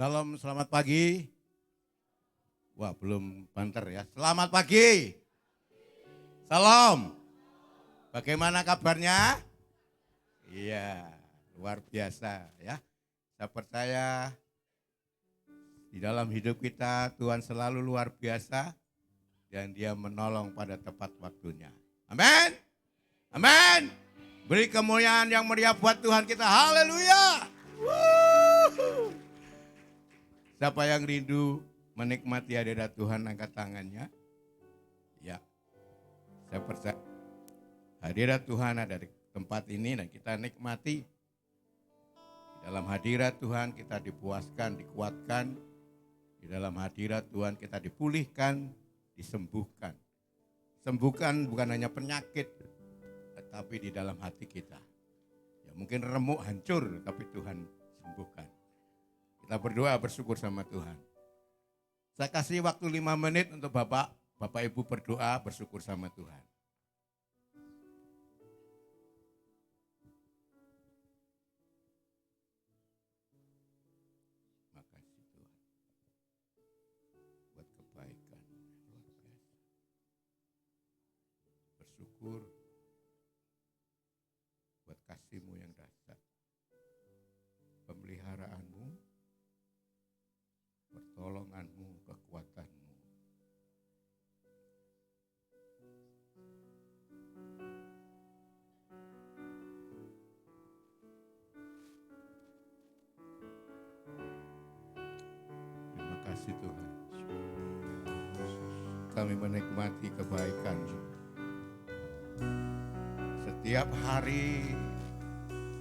Salam, selamat pagi. Wah, belum banter ya. Selamat pagi. Salam. Bagaimana kabarnya? Iya, luar biasa ya. Saya percaya di dalam hidup kita Tuhan selalu luar biasa dan Dia menolong pada tepat waktunya. Amin. Amin. Beri kemuliaan yang meriah buat Tuhan kita. Haleluya. Siapa yang rindu menikmati hadirat Tuhan, angkat tangannya. Ya, saya percaya hadirat Tuhan ada di tempat ini dan kita nikmati. Di dalam hadirat Tuhan kita dipuaskan, dikuatkan. Di dalam hadirat Tuhan kita dipulihkan, disembuhkan. Sembuhkan bukan hanya penyakit, tetapi di dalam hati kita. Ya, mungkin remuk, hancur, tapi Tuhan sembuhkan. Kita berdoa bersyukur sama Tuhan. Saya kasih waktu 5 menit untuk Bapak Ibu berdoa bersyukur sama Tuhan. Makasih Tuhan. Buat kebaikan luar biasa. Bersyukur buat kasih-Mu yang dahsyat. Pemeliharaanmu, pertolongan-Mu, kekuatan-Mu. Terima kasih Tuhan. Kami menikmati kebaikan-Mu. Setiap hari,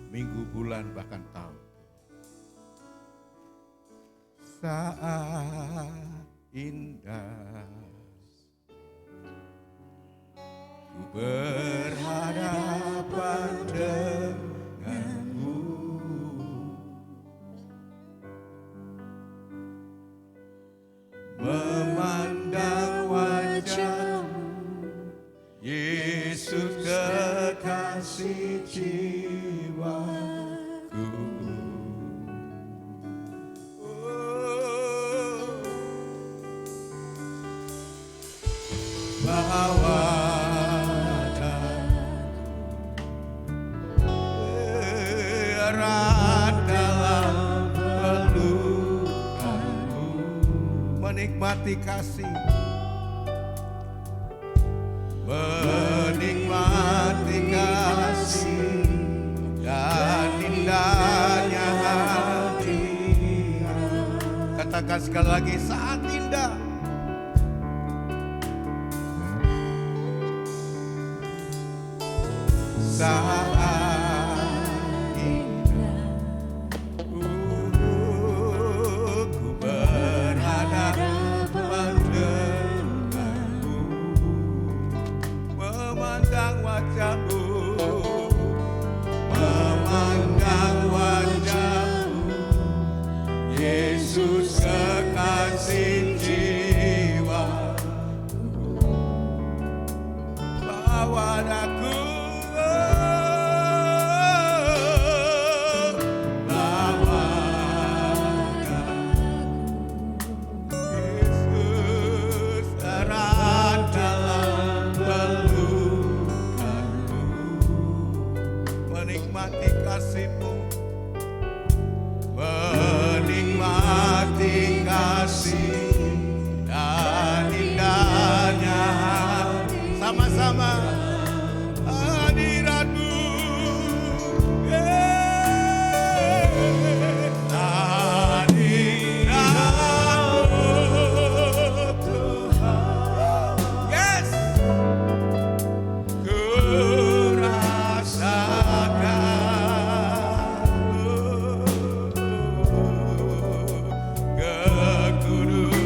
minggu, bulan, bahkan tahun. Saat indah ku berhadapan denganmu, memandang wajahmu, Yesus kekasih jiwaku. Bawa erat dalam pelukanmu, menikmati kasih, menikmati kasih dan indahnya hadirat. Katakan sekali lagi, saat indah. Saat indah ku berhadapan denganmu, memandang wajahmu, memandang wajahmu, Yesus kekasih jiwaku. Bawa aku kasih-Mu, menikmati kasih dan indahnya sama-sama hadirat-Mu. Hadirat-Mu Tuhan, yes, ku rasakan kekudusan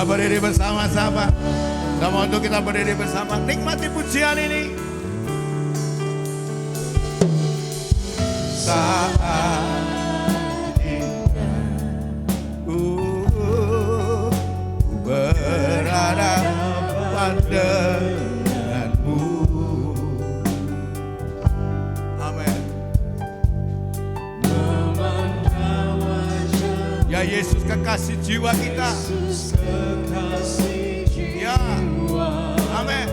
Kita berdiri bersama-sama. Sama untuk kita berdiri bersama. Nikmati pujian ini. Saat berada denganmu. Amin. Ya Yesus, kekasih jiwa kita. Ya. Amin.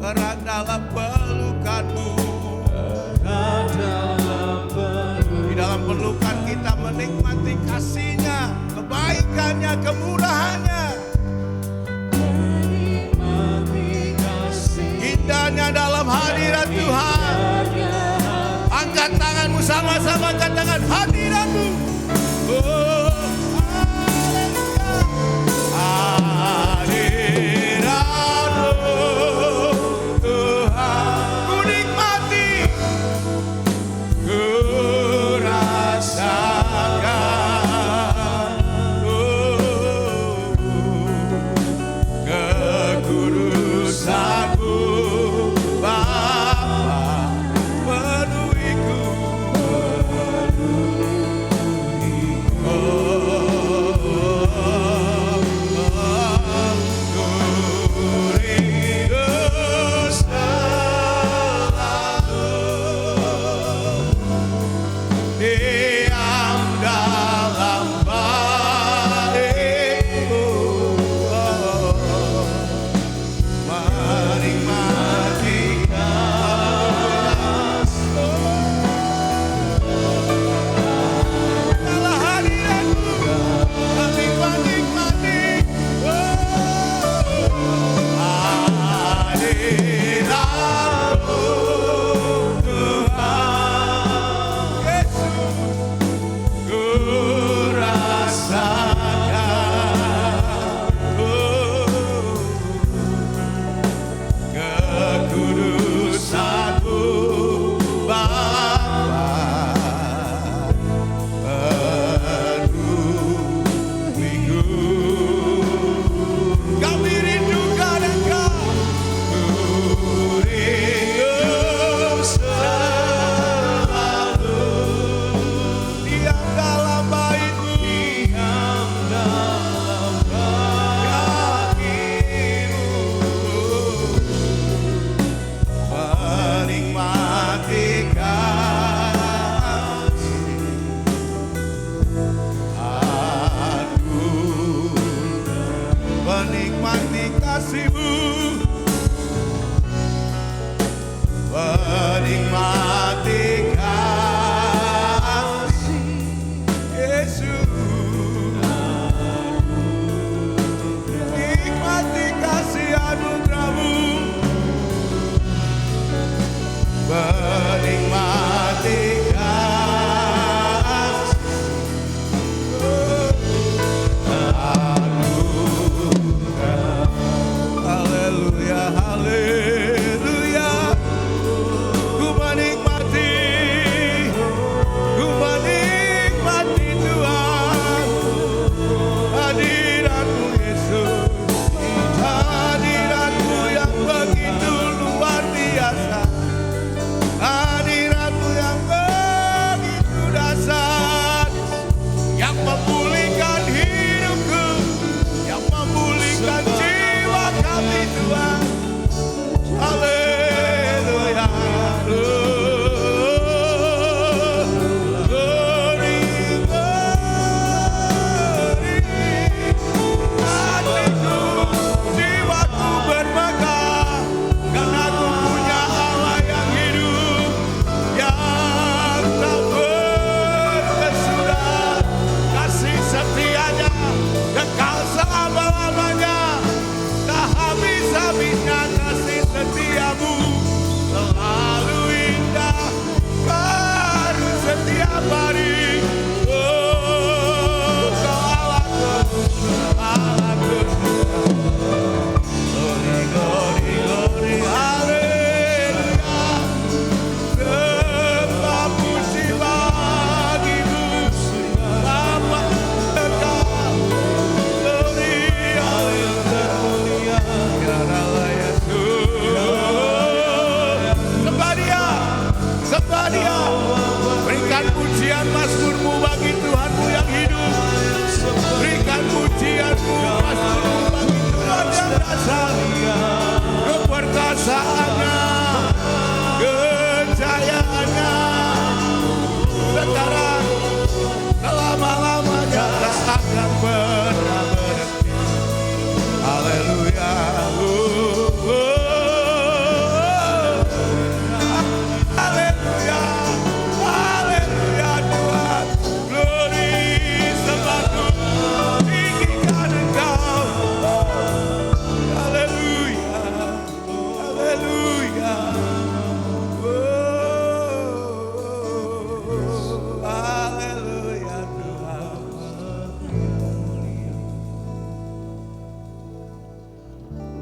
Erat dalam pelukanmu. Di dalam pelukan kita menikmati kasih-Nya, kebaikannya, kemurahannya. Indahnya dalam hadirat Tuhan. Angkat tanganmu sama-sama, angkat tangan hadiratmu. Oh, menikmati kasih-Mu, menikmati kasih Yesus, nikmati kasih anugerah-Mu, menikmati haleluya, haleluya, ku menikmati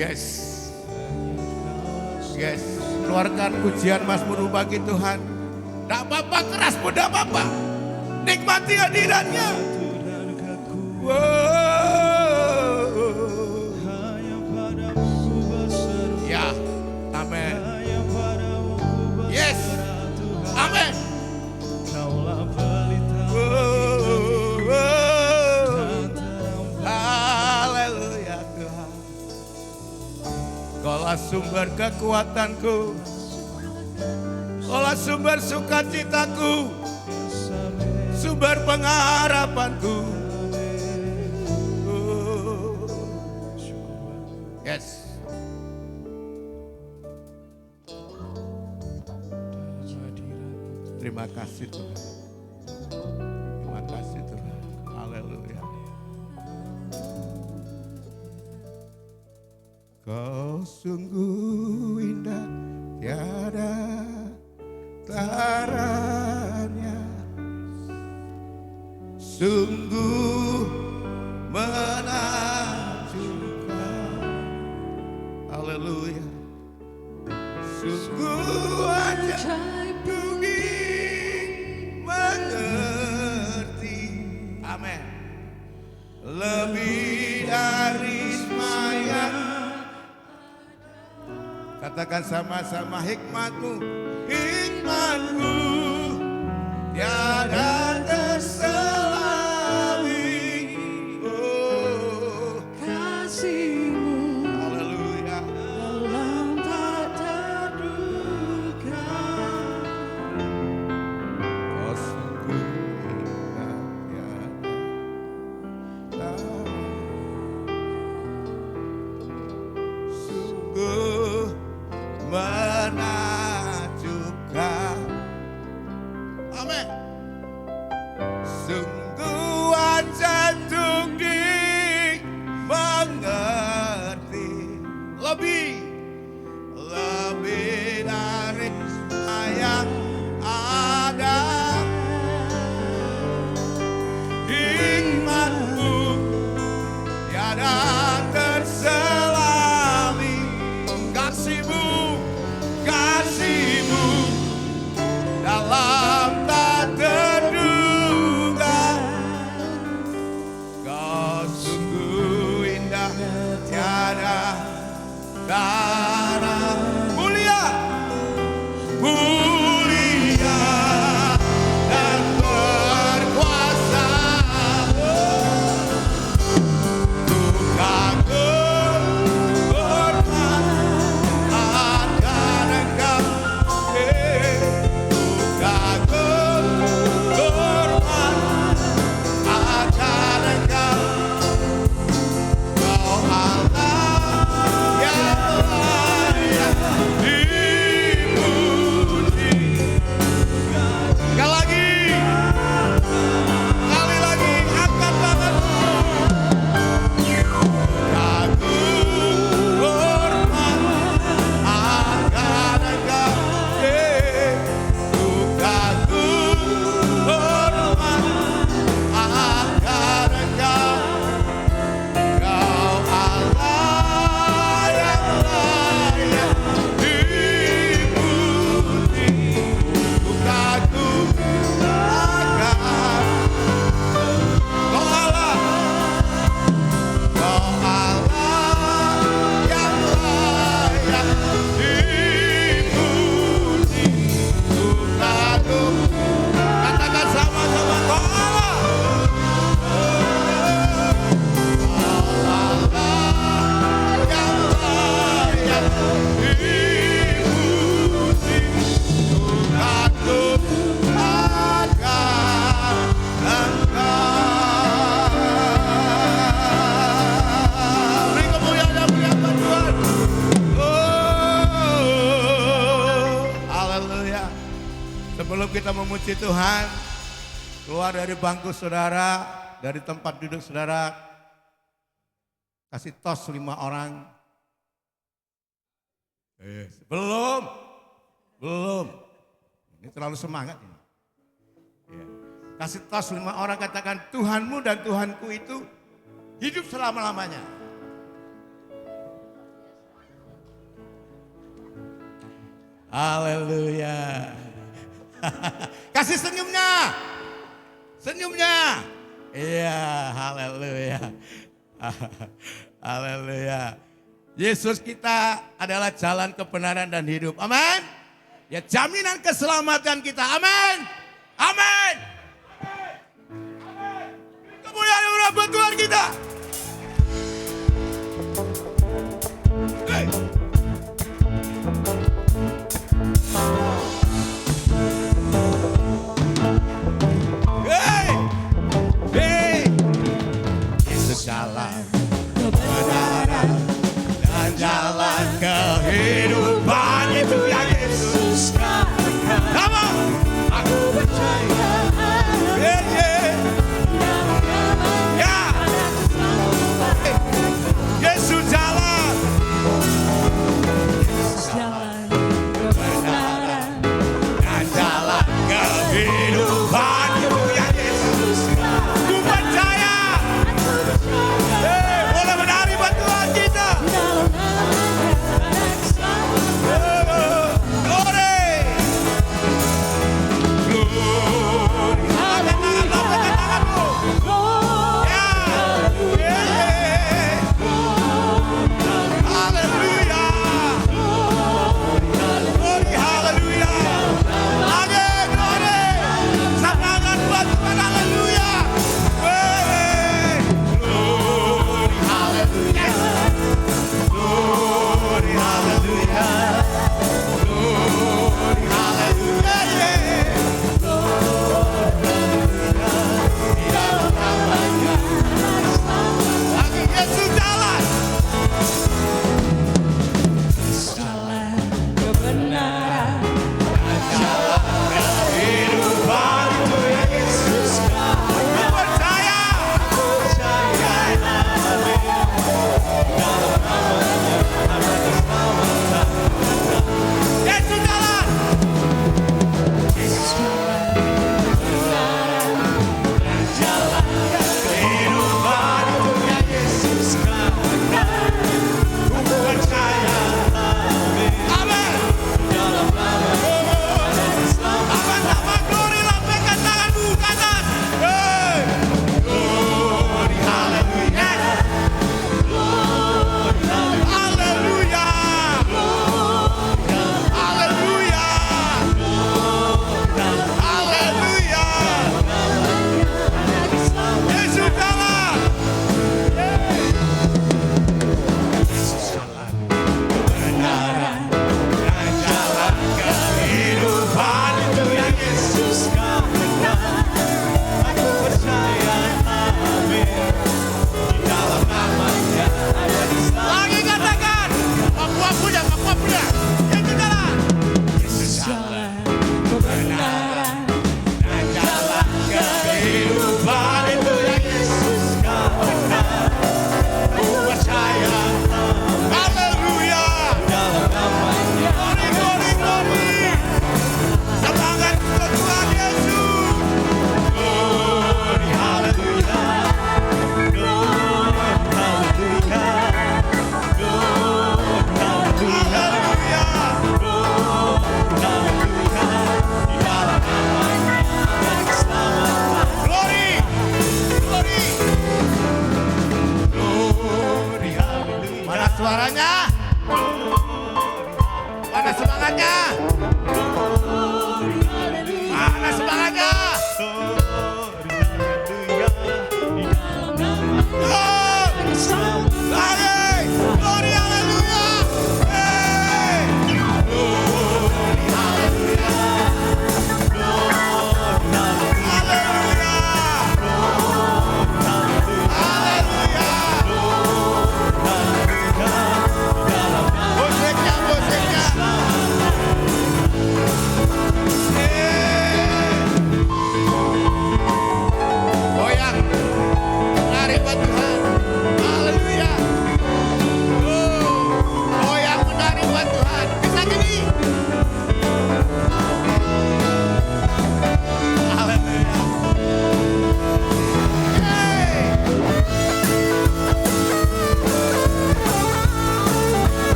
Yes. Yes. Keluarkan pujian Mazmur bagi Tuhan. Tidak apa-apa, keras pun tidak apa-apa. Nikmati hadirannya. Ya, amin. Yes, amin. Haleluya Tuhan. Kaulah sumber kekuatanku, Kaulah sumber sukacitaku, sumber pengharapanku. Yes. Terima kasih Tuhan. Terima kasih Tuhan. Haleluya. Kau sungguh indah, tiada taranya. Sungguh menakjubkan. Haleluya. Sungguh ajaib mengerti. Amin. Lebih dari semayang. Katakan sama-sama, hikmatmu, hikmatmu tiada terselami. Oh, kasihmu haleluya. dalam tak terduga. Kau sungguh indah, tiada tara. Sungguh menakjubkan. Amin. Sungguh ajaib mengerti. Lebih dari yang ada. Hikmatmu tiada terselami. Kasihmu dalam tak terduga. Kau sungguh indah, tiada tara. Mulia dan berkuasa. Ku kagum hormat akan Engkau. Ku kagum hormat akan Engkau. Kau Allah yang layak dipuji. Sekali lagi, angkat tanganmu. Kagum hormat akan Engkau. Ku kagum hormat akan Engkau. Kau Allah yang layak dipuji. Ku kagum akan Kau Allah yang layak dipuji. Ku kagum. Katakan sama-sama, Kau Allah yang layak dipuji. Ku kagum akan Engkau. Beri kemuliaan dan pujian Tuhan. Oh, haleluya. Sebelum kita memuji Tuhan, keluar dari bangku saudara, dari tempat duduk saudara, kasih tos 5 orang. Belum. Ini terlalu semangat ini. Ya. Kasih tos 5 orang, katakan Tuhanmu dan Tuhanku itu hidup selama-lamanya. Haleluya. Kasih senyumnya. Senyumnya. Iya, haleluya. Haleluya. Yesus kita adalah jalan kebenaran dan hidup. Amin. Ya, jaminan keselamatan kita. Amin. Amin. Kemuliaan yang buat Tuhan kita. Hey. Hey. Hey. Yesus jalan kebenaran dan jalan kehidupan, itu yang Yesus katakan. Sama. Aku percaya. Yeah, yeah. Ya. Hey. Yesus jalan. Yesus jalan kebenaran Dan jalan kehidupan, itu yang Yesus katakan. Ku percaya. Hey, boleh menari buat Tuhan kita. Glory. Glory. Angkat tanganmu. Ya. Yeah. Haleluya. Glory, haleluya. Amin, glory. Semangat buat Tuhan, haleluya. Glory, haleluya. Glory, haleluya. Glory, haleluya. Lagi Yesus jalan. jalan kebenaran Kehidupan, itu yang Yesus katakan. Ku percaya. Yesus jalan. Kehidupan, itu yang Yesus katakan. Ku percaya. Amin. Amin, amin, glory, lambaikan tanganmu ke atas. Hey. Glory, haleluya. Haleluya. Haleluya. Haleluya. Yesus jalan. Yesus jalan kebenaran dan jalan kehidupan, itu yang Yesus katakan. Aku percaya, amin. Di dalam namanya ada keselamatan. Lagi katakan, Papua punya. Yesus jalan. Yesus jalan kebenaran dan jalan kehidupan, itu yang Yesus katakan. Aku percaya. Haleluya. Glory, glory, glory. Semangat untuk Tuhan Yesus. Glory, haleluya. Glory, haleluya. Glory, haleluya. Di dalam namanya ada keselamatan. Glory, glory. Glory, haleluya. Mana suaranya? Mana semangatnya? Mana semangatnya? Oh, lari. Glory, haleluya. Hey. Glory, haleluya. Haleluya. Haleluya. Musiknya.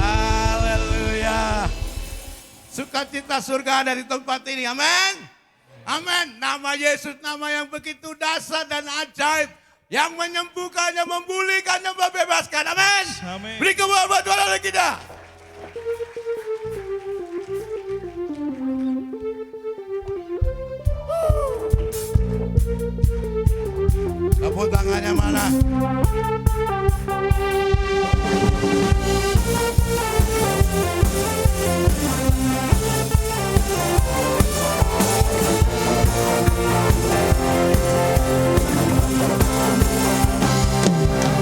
Haleluya. Sukacita surga ada di tempat ini. Amin. Amin. Nama Yesus nama yang begitu dahsyat dan ajaib. Yang menyembuhkan, yang memulihkan, yang membebaskan. Amin. Amin. Beri kemuliaan buat Tuhan oleh kita. Tepuk tangannya mana?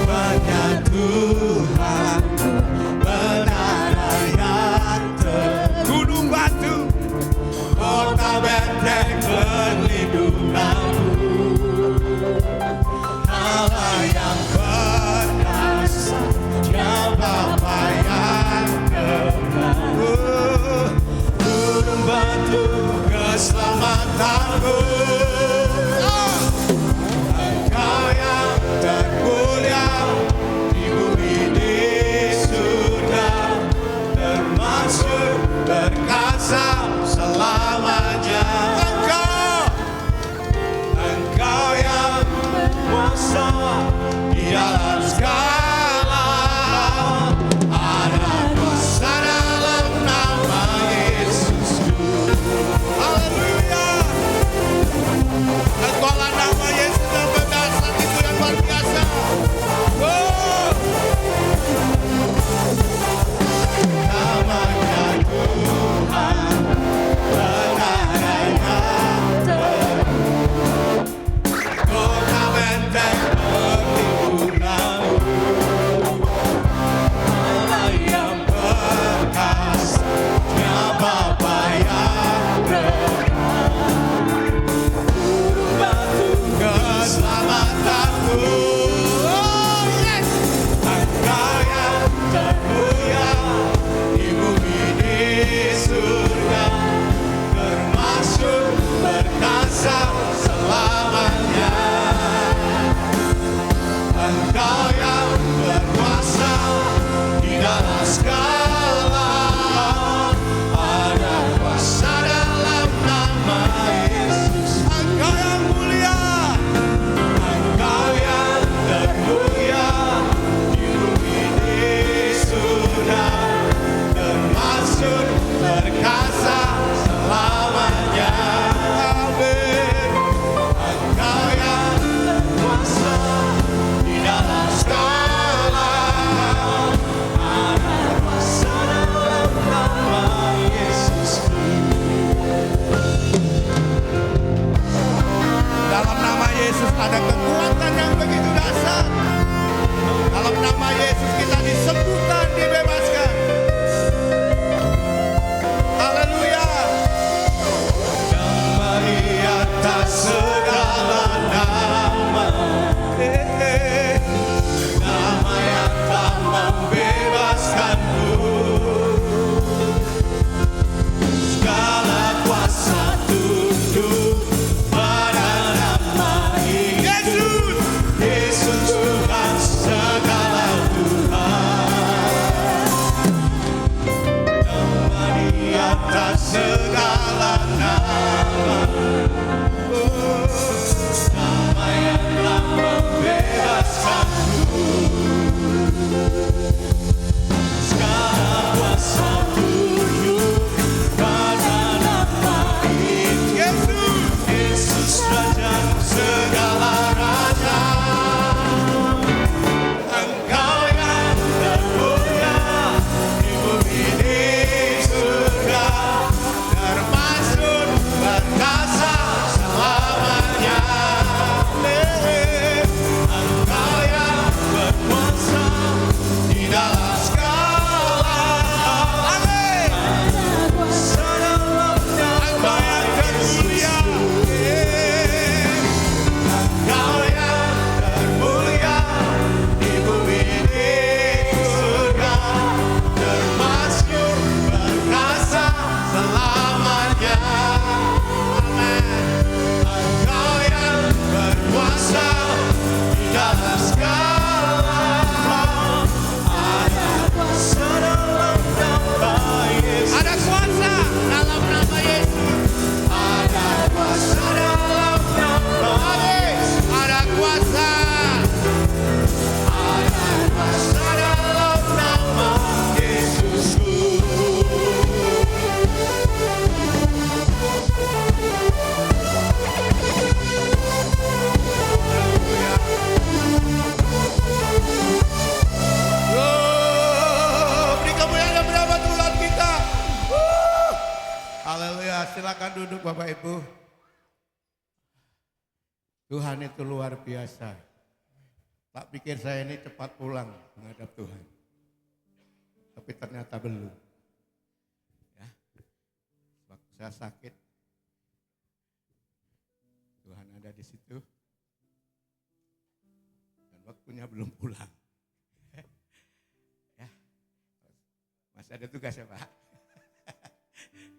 Banyak Tuhan, benar yang gunung batu, kota benteng perlindunganmu. Allah yang perkasa, Dia Bapa yang kekal. Gunung batu keselamatanku. Engkau yang termulia di bumi di surga, termasuk berkasa selamanya. Engkau yang kuasa di dalam segala, ada kuasa dalam nama Yesusku. Haleluya. Engkaulah nama Yesus yang berdasar itu yang luar biasa. Oh. Namanya Tuhan, benarnya kota benteng perlindunganmu. Allah yang perkasa, Dia Bapa yang kekal. Gunung batu keselamatanku. Oh yes. Engkau yang termulia di bumi di surga, termasuk berkasa selamanya. Engkau yang berkuasa di dalam segala, ada kuasa dalam nama Yesus. Engkau yang mulia, Engkau yang termulia di bumi di surga, termasuk berkasa selamanya. Amin. Engkau yang berkuasa di dalam segala, ada kuasa Silakan duduk Bapak Ibu. Tuhan itu luar biasa. Tak pikir saya ini cepat pulang menghadap Tuhan. Tapi ternyata belum. Ya. Waktu saya sakit, Tuhan ada di situ. Dan waktunya belum pulang. Ya. Masih ada tugas ya Pak.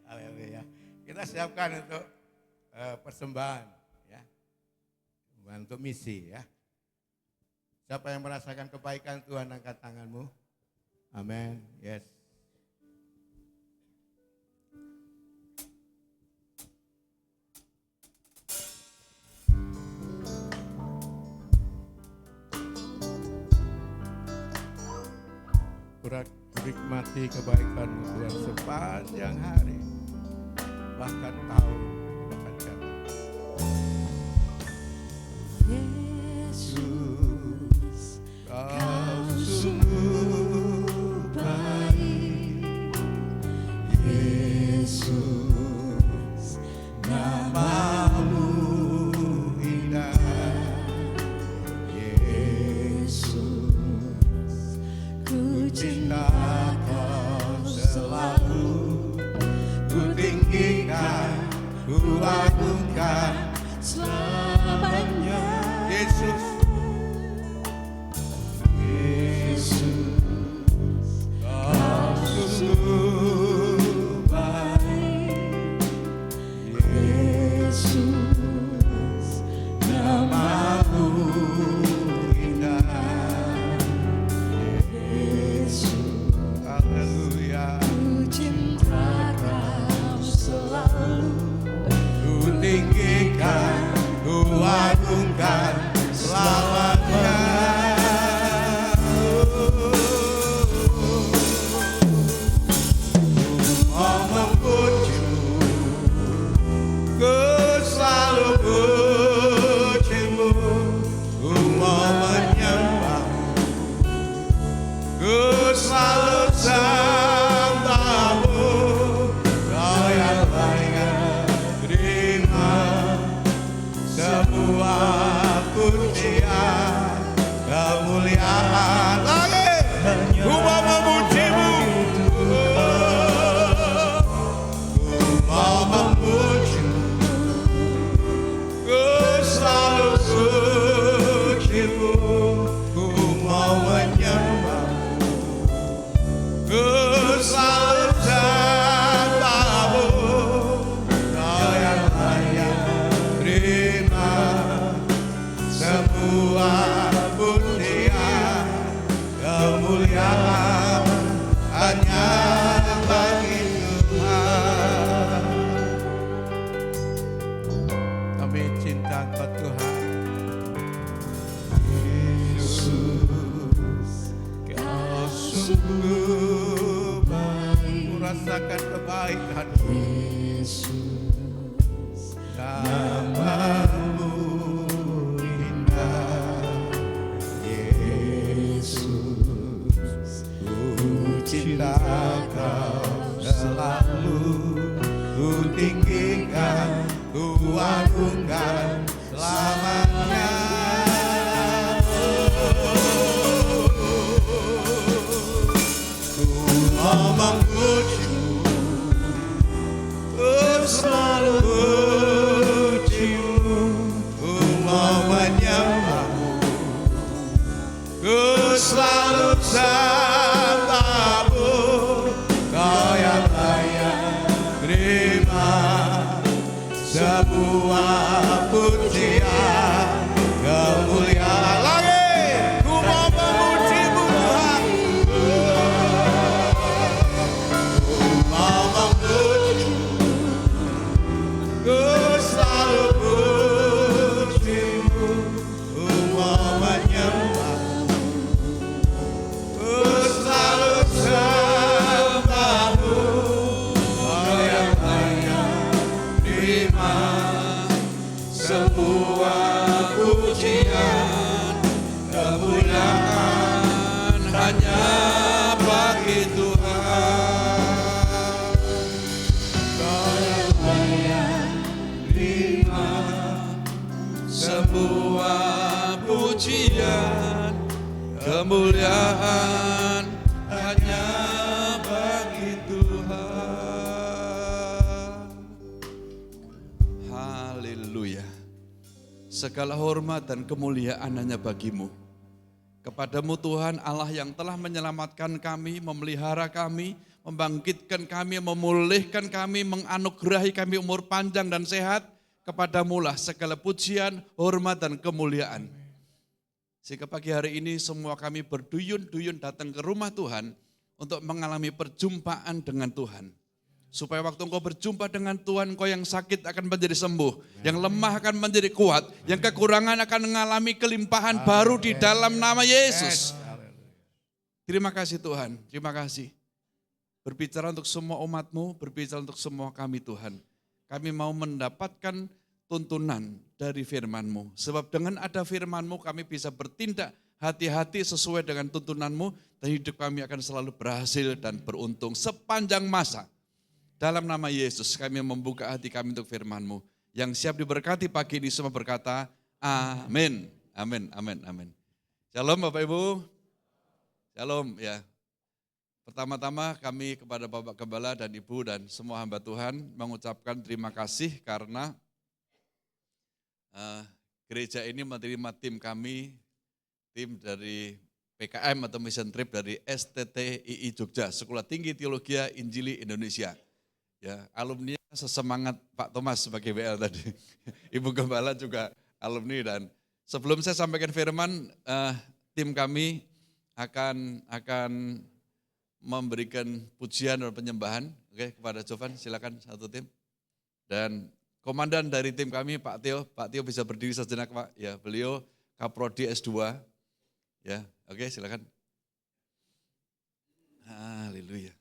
Haleluya. Kita siapkan untuk persembahan ya. Untuk misi ya. Siapa yang merasakan kebaikan Tuhan, angkat tanganmu. Amin. Yes. Nikmati kebaikan-Mu Tuhan sepanjang hari, bahkan tahun, bahkan jam. Yesus, Kau sungguh baik. Yesus, nama-Mu indah. Yesus, ku cinta Kau selalu, ku tinggikan, ku agungkan selamanya. Yesus, Kau sungguh baik. Yesus, nama-Mu indah. Yesus, Haleluya. ku cinta Kau selalu, Ku tinggikan, ku agungkan selamanya. Mau memuji-Mu, ku selalu puji-Mu. Ku mau menyembah-Mu, ku selalu sembah-Mu. Kau yang layak terima semua pujian, kemuliaan. Lagi, ku mau memuji-Mu, ku mau memuji-Mu, ku selalu puji-Mu, ku mau menyembah-Mu, ku selalu sembah-Mu. Kau yang layak terima semua pujian, kemuliaan hanya bagi Tuhan. Kami cinta Engkau Tuhan. Yesus, Kau sungguh baik. Ku rasakan kebaikan-Mu. Yesus, Nama-Mu indah. Yesus, Ku cinta Kau selalu, ku tinggikan, ku agungkan selamanya. Ku mau memuji-Mu, ku selalu puji-Mu, ku mau menyembah-Mu, ku selalu sembah-Mu. Kau yang layak terima semua pujian, kemuliaan. Lagi, ku mau memuji-Mu Tuhan, ku mau memuji-Mu, ku selalu puji-Mu, ku mau menyembah-Mu, ku semua pujian, kemuliaan hanya bagi Tuhan. Haleluya. Segala hormat dan kemuliaan hanya bagimu. Kepadamu Tuhan Allah yang telah menyelamatkan kami, memelihara kami, membangkitkan kami, memulihkan kami, menganugerahi kami umur panjang dan sehat. Kepadamulah segala pujian, hormat dan kemuliaan. Sehingga pagi hari ini semua kami berduyun-duyun datang ke rumah Tuhan untuk mengalami perjumpaan dengan Tuhan. Supaya waktu engkau berjumpa dengan Tuhan, engkau yang sakit akan menjadi sembuh, yang lemah akan menjadi kuat, yang kekurangan akan mengalami kelimpahan baru di dalam nama Yesus. Terima kasih Tuhan, terima kasih. Berbicara untuk semua umat-Mu, berbicara untuk semua kami Tuhan. Kami mau mendapatkan tuntunan dari firman-Mu. Sebab dengan ada firman-Mu kami bisa bertindak hati-hati sesuai dengan tuntunan-Mu. Dan hidup kami akan selalu berhasil dan beruntung sepanjang masa. Dalam nama Yesus kami membuka hati kami untuk firman-Mu. Yang siap diberkati pagi ini semua berkata, amin, amin, amin, amin. Shalom Bapak Ibu. Shalom ya. Pertama-tama kami kepada Bapak Gembala dan Ibu dan semua hamba Tuhan mengucapkan terima kasih karena gereja ini menerima tim kami, tim dari PKM atau Mission Trip dari STTII Jogja, Sekolah Tinggi Teologi Injili Indonesia. Ya, alumni sesemangat Pak Thomas sebagai WL tadi. Ibu Gembala juga alumni dan sebelum saya sampaikan firman, tim kami akan memberikan pujian dan penyembahan. Oke, kepada Jovan silakan satu tim. Dan komandan dari tim kami Pak Tio bisa berdiri sejenak Pak. Ya, beliau Kaprodi S2. Ya, oke silakan. Haleluya.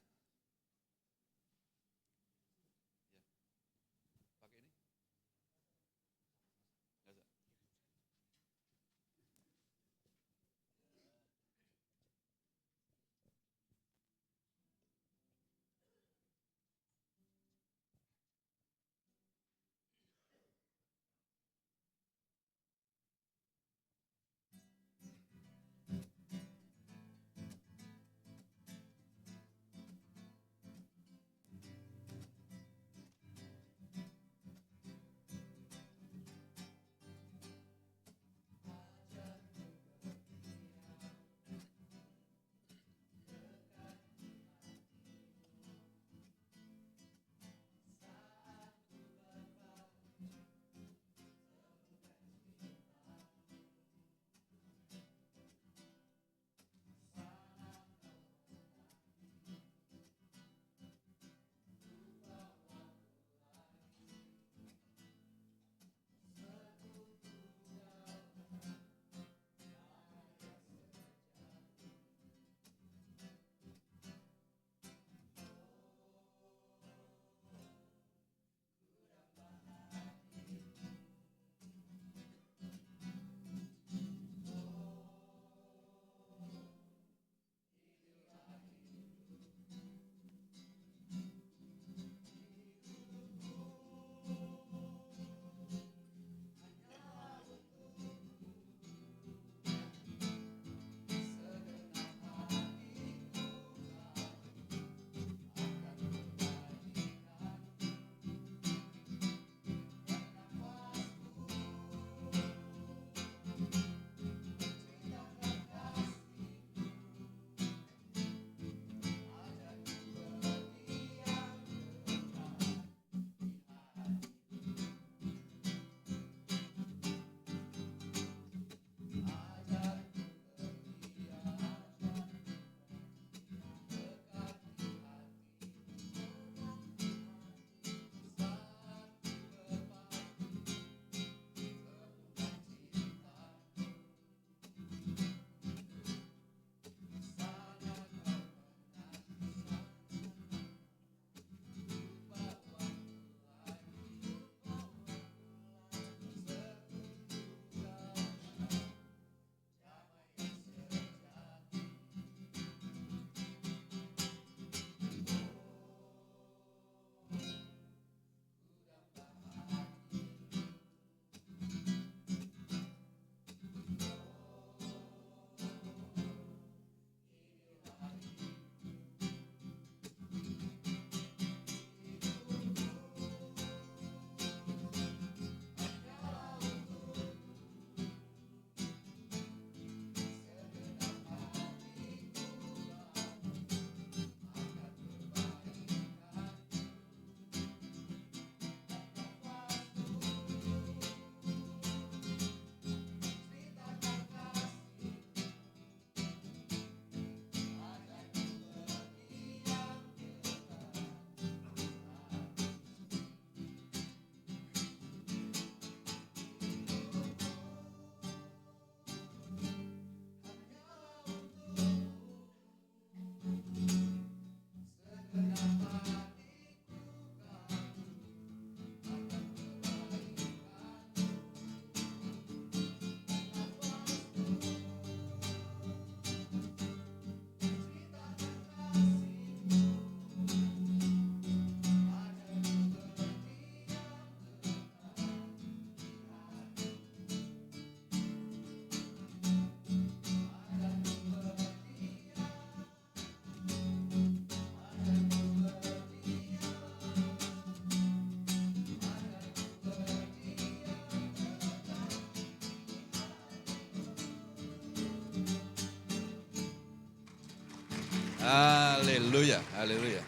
Haleluya, haleluya.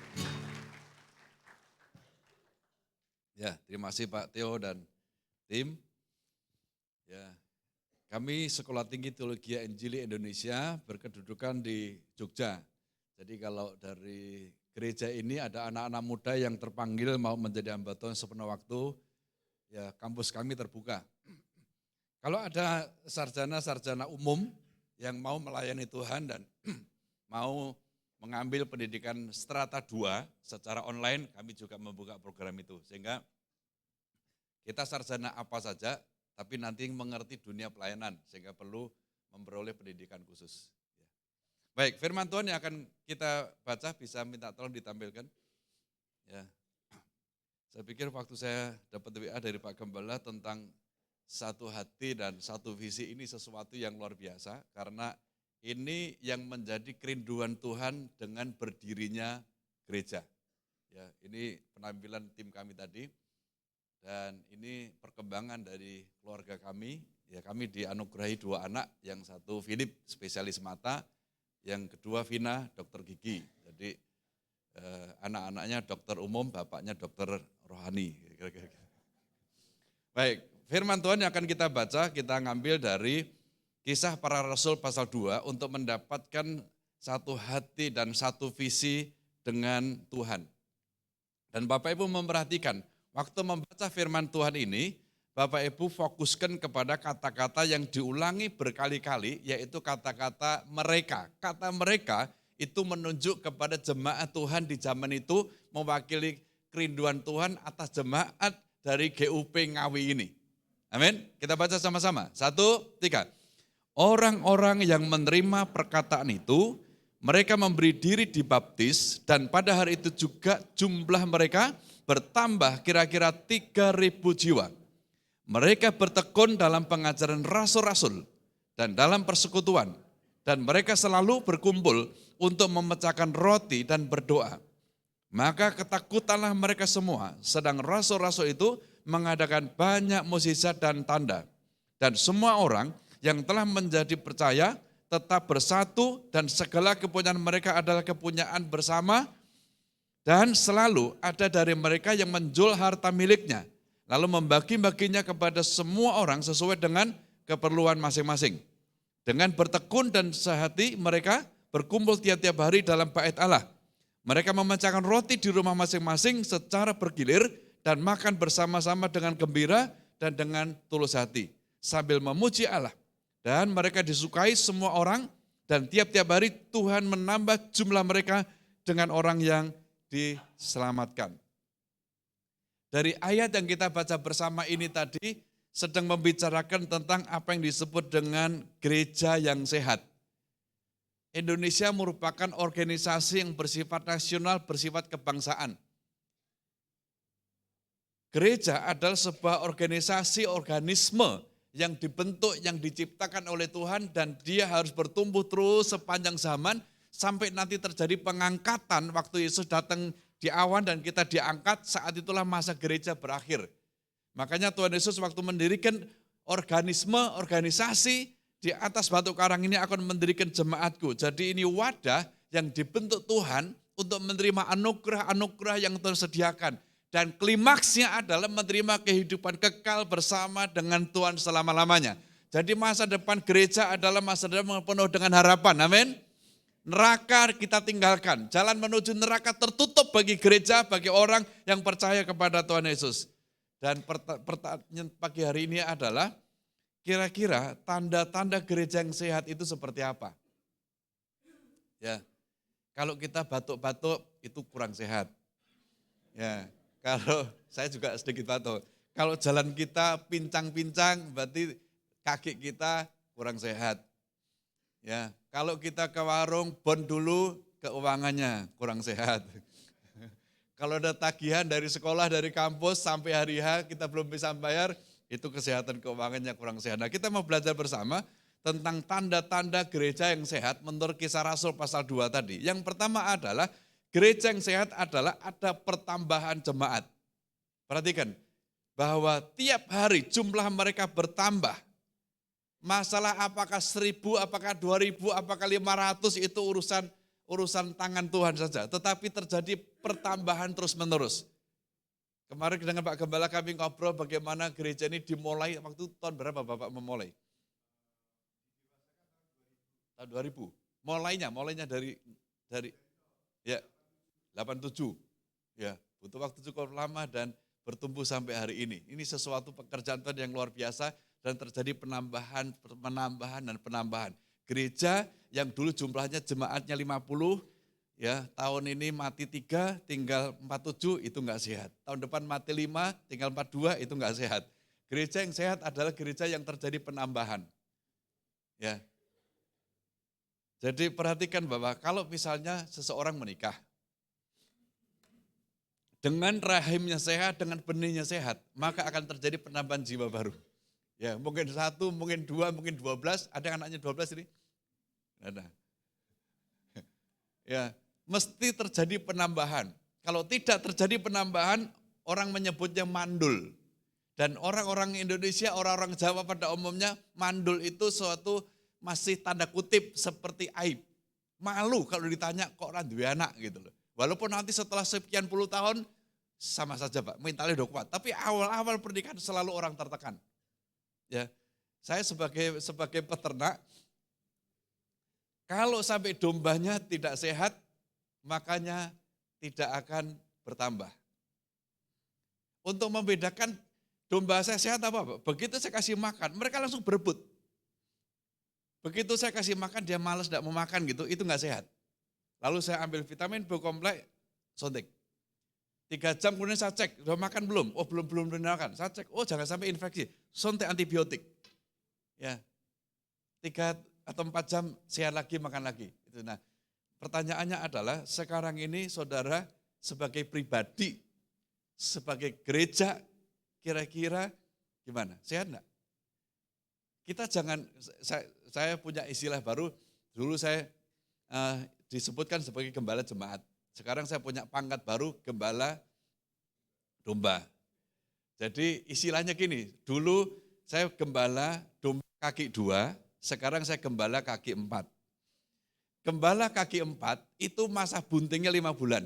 Ya, terima kasih Pak Theo dan tim. Ya, kami Sekolah Tinggi Teologi Injili Indonesia berkedudukan di Jogja. Jadi kalau dari gereja ini ada anak-anak muda yang terpanggil mau menjadi hamba Tuhan sepenuh waktu, ya kampus kami terbuka. Kalau ada sarjana-sarjana umum yang mau melayani Tuhan dan mau mengambil pendidikan strata 2 secara online, kami juga membuka program itu. Sehingga kita sarjana apa saja, tapi nanti mengerti dunia pelayanan, sehingga perlu memperoleh pendidikan khusus. Baik, firman Tuhan yang akan kita baca bisa minta tolong ditampilkan. Ya. Saya pikir waktu saya dapat WA dari Pak Gembala tentang satu hati dan satu visi ini sesuatu yang luar biasa, karena ini yang menjadi kerinduan Tuhan dengan berdirinya gereja. Ya, ini penampilan tim kami tadi, dan ini perkembangan dari keluarga kami. Ya, kami dianugerahi 2 anak, yang satu Philip spesialis mata, yang kedua Vina dokter gigi. Jadi anak-anaknya dokter umum, bapaknya dokter rohani. Baik, firman Tuhan yang akan kita baca, kita ngambil dari Kisah Para Rasul pasal 2 untuk mendapatkan satu hati dan satu visi dengan Tuhan. Dan Bapak Ibu memperhatikan, waktu membaca firman Tuhan ini, Bapak Ibu fokuskan kepada kata-kata yang diulangi berkali-kali, yaitu kata-kata mereka. Kata mereka itu menunjuk kepada jemaat Tuhan di zaman itu, mewakili kerinduan Tuhan atas jemaat dari GUP Ngawi ini. Amin. Kita baca sama-sama. 1, 3. Orang-orang yang menerima perkataan itu, mereka memberi diri dibaptis, dan pada hari itu juga jumlah mereka bertambah kira-kira 3.000 jiwa. Mereka bertekun dalam pengajaran rasul-rasul dan dalam persekutuan, dan mereka selalu berkumpul untuk memecahkan roti dan berdoa. Maka ketakutanlah mereka semua, sedang rasul-rasul itu mengadakan banyak mukjizat dan tanda. Dan semua orang yang telah menjadi percaya tetap bersatu, dan segala kepunyaan mereka adalah kepunyaan bersama, dan selalu ada dari mereka yang menjual harta miliknya, lalu membagi-baginya kepada semua orang sesuai dengan keperluan masing-masing. Dengan bertekun dan sehati mereka berkumpul tiap-tiap hari dalam bait Allah. Mereka memecahkan roti di rumah masing-masing secara bergilir dan makan bersama-sama dengan gembira dan dengan tulus hati, sambil memuji Allah. Dan mereka disukai semua orang, dan tiap-tiap hari Tuhan menambah jumlah mereka dengan orang yang diselamatkan. Dari ayat yang kita baca bersama ini tadi sedang membicarakan tentang apa yang disebut dengan gereja yang sehat. Indonesia merupakan organisasi yang bersifat nasional, bersifat kebangsaan. Gereja adalah sebuah organisasi, organisme yang dibentuk, yang diciptakan oleh Tuhan, dan dia harus bertumbuh terus sepanjang zaman sampai nanti terjadi pengangkatan waktu Yesus datang di awan dan kita diangkat, saat itulah masa gereja berakhir. Makanya Tuhan Yesus waktu mendirikan organisasi di atas batu karang ini akan mendirikan jemaatku. Jadi ini wadah yang dibentuk Tuhan untuk menerima anugerah-anugerah yang Tuhan sediakan. Dan klimaksnya adalah menerima kehidupan kekal bersama dengan Tuhan selama-lamanya. Jadi masa depan gereja adalah masa depan penuh dengan harapan, amin. Neraka kita tinggalkan, jalan menuju neraka tertutup bagi gereja, bagi orang yang percaya kepada Tuhan Yesus. Dan pertanyaan pagi hari ini adalah, kira-kira tanda-tanda gereja yang sehat itu seperti apa? Ya, kalau kita batuk-batuk itu kurang sehat. Ya. Kalau saya juga sedikit batuk, kalau jalan kita pincang-pincang berarti kaki kita kurang sehat. Ya, kalau kita ke warung bon dulu keuangannya kurang sehat. Kalau ada tagihan dari sekolah, dari kampus sampai hari H kita belum bisa bayar, itu kesehatan keuangannya kurang sehat. Nah, kita mau belajar bersama tentang tanda-tanda gereja yang sehat menurut Kisah Rasul pasal 2 tadi. Yang pertama adalah gereja yang sehat adalah ada pertambahan jemaat. Perhatikan, bahwa tiap hari jumlah mereka bertambah. Masalah apakah 1.000, apakah 2.000, apakah 500 itu urusan urusan tangan Tuhan saja, tetapi terjadi pertambahan terus-menerus. Kemarin dengan Pak Gembala kami ngobrol bagaimana gereja ini dimulai, waktu tahun berapa Bapak memulai? Tahun 2000. Mulainya dari ya 87. Ya, butuh waktu cukup lama dan bertumbuh sampai hari ini. Ini sesuatu pekerjaan Tuhan yang luar biasa dan terjadi penambahan dan penambahan. Gereja yang dulu jumlahnya jemaatnya 50, ya tahun ini mati 3, tinggal 47 itu enggak sehat. Tahun depan mati 5, tinggal 42 itu enggak sehat. Gereja yang sehat adalah gereja yang terjadi penambahan. Ya. Jadi perhatikan bahwa kalau misalnya seseorang menikah, dengan rahimnya sehat, dengan benihnya sehat, maka akan terjadi penambahan jiwa baru. Ya, mungkin 1, mungkin 2, mungkin 12, ada yang anaknya 12 ini? Ada. Ya, mesti terjadi penambahan. Kalau tidak terjadi penambahan, orang menyebutnya mandul. Dan orang-orang Indonesia, orang-orang Jawa pada umumnya, mandul itu suatu masih tanda kutip seperti aib. Malu kalau ditanya kok orang duwe anak gitu loh. Walaupun nanti setelah sekian puluh tahun, sama saja Pak, mentalnya udah kuat. Tapi awal-awal pernikahan selalu orang tertekan. Ya, saya sebagai peternak, kalau sampai dombanya tidak sehat, makanya tidak akan bertambah. Untuk membedakan domba saya sehat apa? Begitu saya kasih makan, mereka langsung berebut. Begitu saya kasih makan, dia malas tidak mau makan gitu, itu nggak sehat. Lalu saya ambil vitamin B kompleks, suntik. 3 jam kemudian saya cek, udah makan belum? Oh belum makan. Saya cek, oh jangan sampai infeksi, suntik antibiotik. Ya, 3 atau 4 jam sehat lagi, makan lagi. Nah, pertanyaannya adalah sekarang ini saudara sebagai pribadi, sebagai gereja, kira-kira gimana? Sehat enggak? Kita jangan, saya punya istilah baru, dulu saya disebutkan sebagai gembala jemaat. Sekarang saya punya pangkat baru, gembala domba. Jadi istilahnya gini, dulu saya gembala domba kaki 2, sekarang saya gembala kaki 4. Gembala kaki 4 itu masa buntingnya 5 bulan.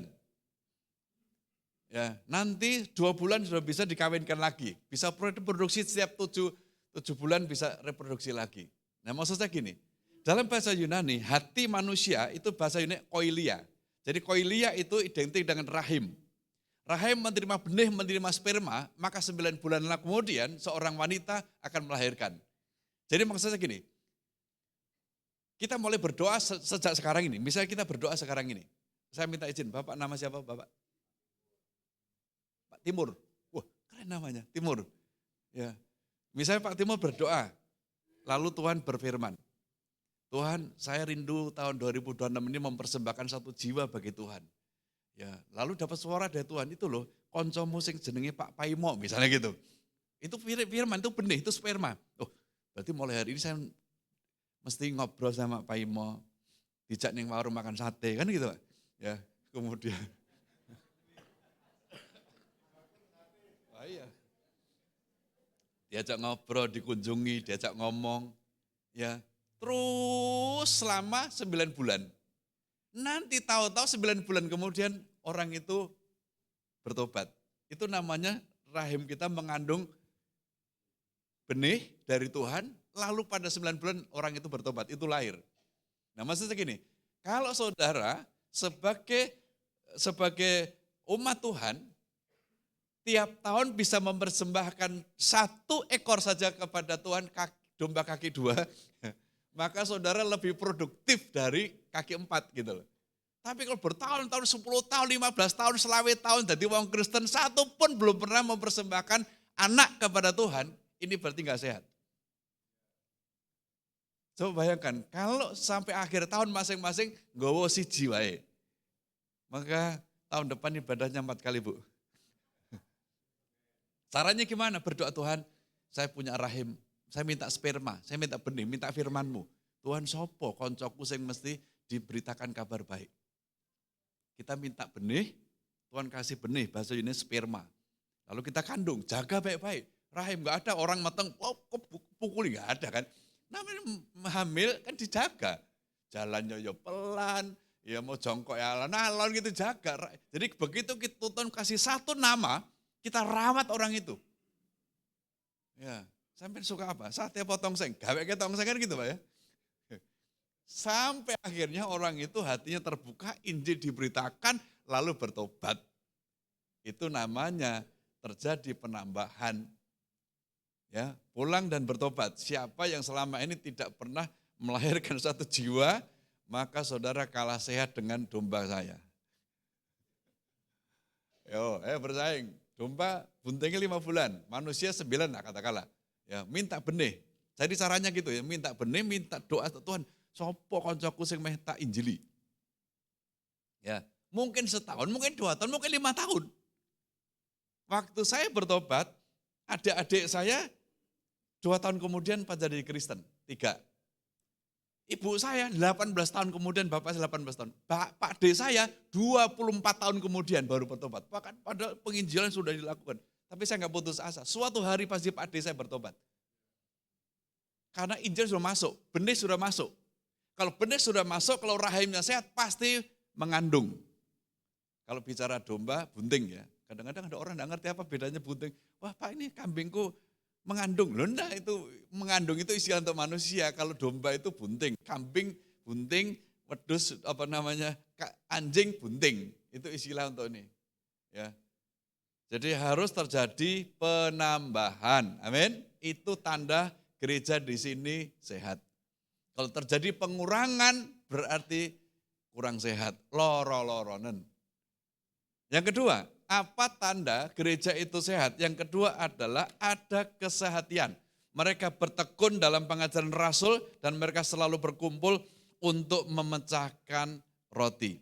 Ya, nanti 2 bulan sudah bisa dikawinkan lagi. Bisa produksi setiap 7 bulan bisa reproduksi lagi. Nah maksudnya gini, dalam bahasa Yunani, hati manusia itu bahasa Yunani koilia. Jadi koilia itu identik dengan rahim. Rahim menerima benih, menerima sperma, maka 9 bulan kemudian seorang wanita akan melahirkan. Jadi maksudnya gini, kita mulai berdoa sejak sekarang ini. Misalnya kita berdoa sekarang ini. Saya minta izin, Bapak nama siapa Bapak? Pak Timur. Wah keren namanya, Timur. Ya. Misalnya Pak Timur berdoa, lalu Tuhan berfirman, Tuhan saya rindu tahun 2026 ini mempersembahkan 1 jiwa bagi Tuhan. Ya, lalu dapat suara dari Tuhan, itu loh konco musik jenenge Pak Paimo misalnya gitu. Itu firman, itu benih, itu sperma. Oh, berarti mulai hari ini saya mesti ngobrol sama Pak Paimo, dijak ning warung makan sate kan gitu Pak. Ya, kemudian iya. Diajak ngobrol, dikunjungi, diajak ngomong, ya. Terus selama 9 bulan. Nanti tahu-tahu 9 bulan kemudian orang itu bertobat. Itu namanya rahim kita mengandung benih dari Tuhan, lalu pada 9 bulan orang itu bertobat, itu lahir. Nah maksudnya gini, kalau saudara sebagai umat Tuhan, tiap tahun bisa mempersembahkan 1 ekor saja kepada Tuhan, domba kaki 2, maka saudara lebih produktif dari kaki 4 gitu loh. Tapi kalau bertahun-tahun, 10 tahun, 15 tahun, selawet tahun, jadi orang Kristen 1 pun belum pernah mempersembahkan anak kepada Tuhan, ini berarti nggak sehat. Coba bayangkan, kalau sampai akhir tahun masing-masing nggawa siji wae, maka tahun depan ibadahnya 4 kali Bu. Caranya gimana? Berdoa Tuhan, saya punya rahim, saya minta sperma, saya minta benih, minta firman-Mu. Tuhan sopo koncoku sing mesti diberitakan kabar baik. Kita minta benih, Tuhan kasih benih, bahasa Yunani sperma. Lalu kita kandung, jaga baik-baik. Rahim gak ada, orang matang, oh, pukuli gak ada kan. Namanya hamil kan dijaga. Jalannya ya pelan, Ya mau jongkok ya alon gitu jaga. Jadi begitu kita Tuhan kasih satu nama, kita rawat orang itu. Ya, sampai suka apa? Sate potong seng, gawe ke tongseng kan gitu Pak ya. Sampai akhirnya orang itu hatinya terbuka, Injil diberitakan, lalu bertobat. Itu namanya terjadi penambahan. Ya, pulang dan bertobat. Siapa yang selama ini tidak pernah melahirkan satu jiwa, maka saudara kalah sehat dengan domba saya. Yo, bersaing. Domba buntingnya 5 bulan, manusia 9 lah katakanlah. Ya, minta benih. Jadi caranya gitu ya, minta benih, minta doa Tuhan. Sopo koncoku sing meh tak injili. Ya, mungkin setahun, mungkin 2 tahun, mungkin 5 tahun. Waktu saya bertobat, adik-adik saya 2 tahun kemudian pada jadi Kristen, 3. Ibu saya 18 tahun kemudian, bapak saya 18 tahun. Pak D saya 24 tahun kemudian baru bertobat. Bahkan pada penginjilan sudah dilakukan. Tapi saya nggak putus asa. Suatu hari pasti Pak D saya bertobat. Karena Injil sudah masuk, benih sudah masuk. Kalau benih sudah masuk, kalau rahimnya sehat, pasti mengandung. Kalau bicara domba, bunting ya. Kadang-kadang ada orang nggak ngerti apa bedanya bunting. Wah Pak ini kambingku mengandung. Loh enggak, itu mengandung itu istilah untuk manusia. Kalau domba itu bunting, kambing bunting, wedus anjing bunting. Itu istilah untuk ini. Ya. Jadi harus terjadi penambahan. Amin. Itu tanda gereja di sini sehat. Kalau terjadi pengurangan berarti kurang sehat, loro-loronen. Yang kedua, apa tanda gereja itu sehat? Yang kedua adalah ada kesehatian. Mereka bertekun dalam pengajaran Rasul dan mereka selalu berkumpul untuk memecahkan roti.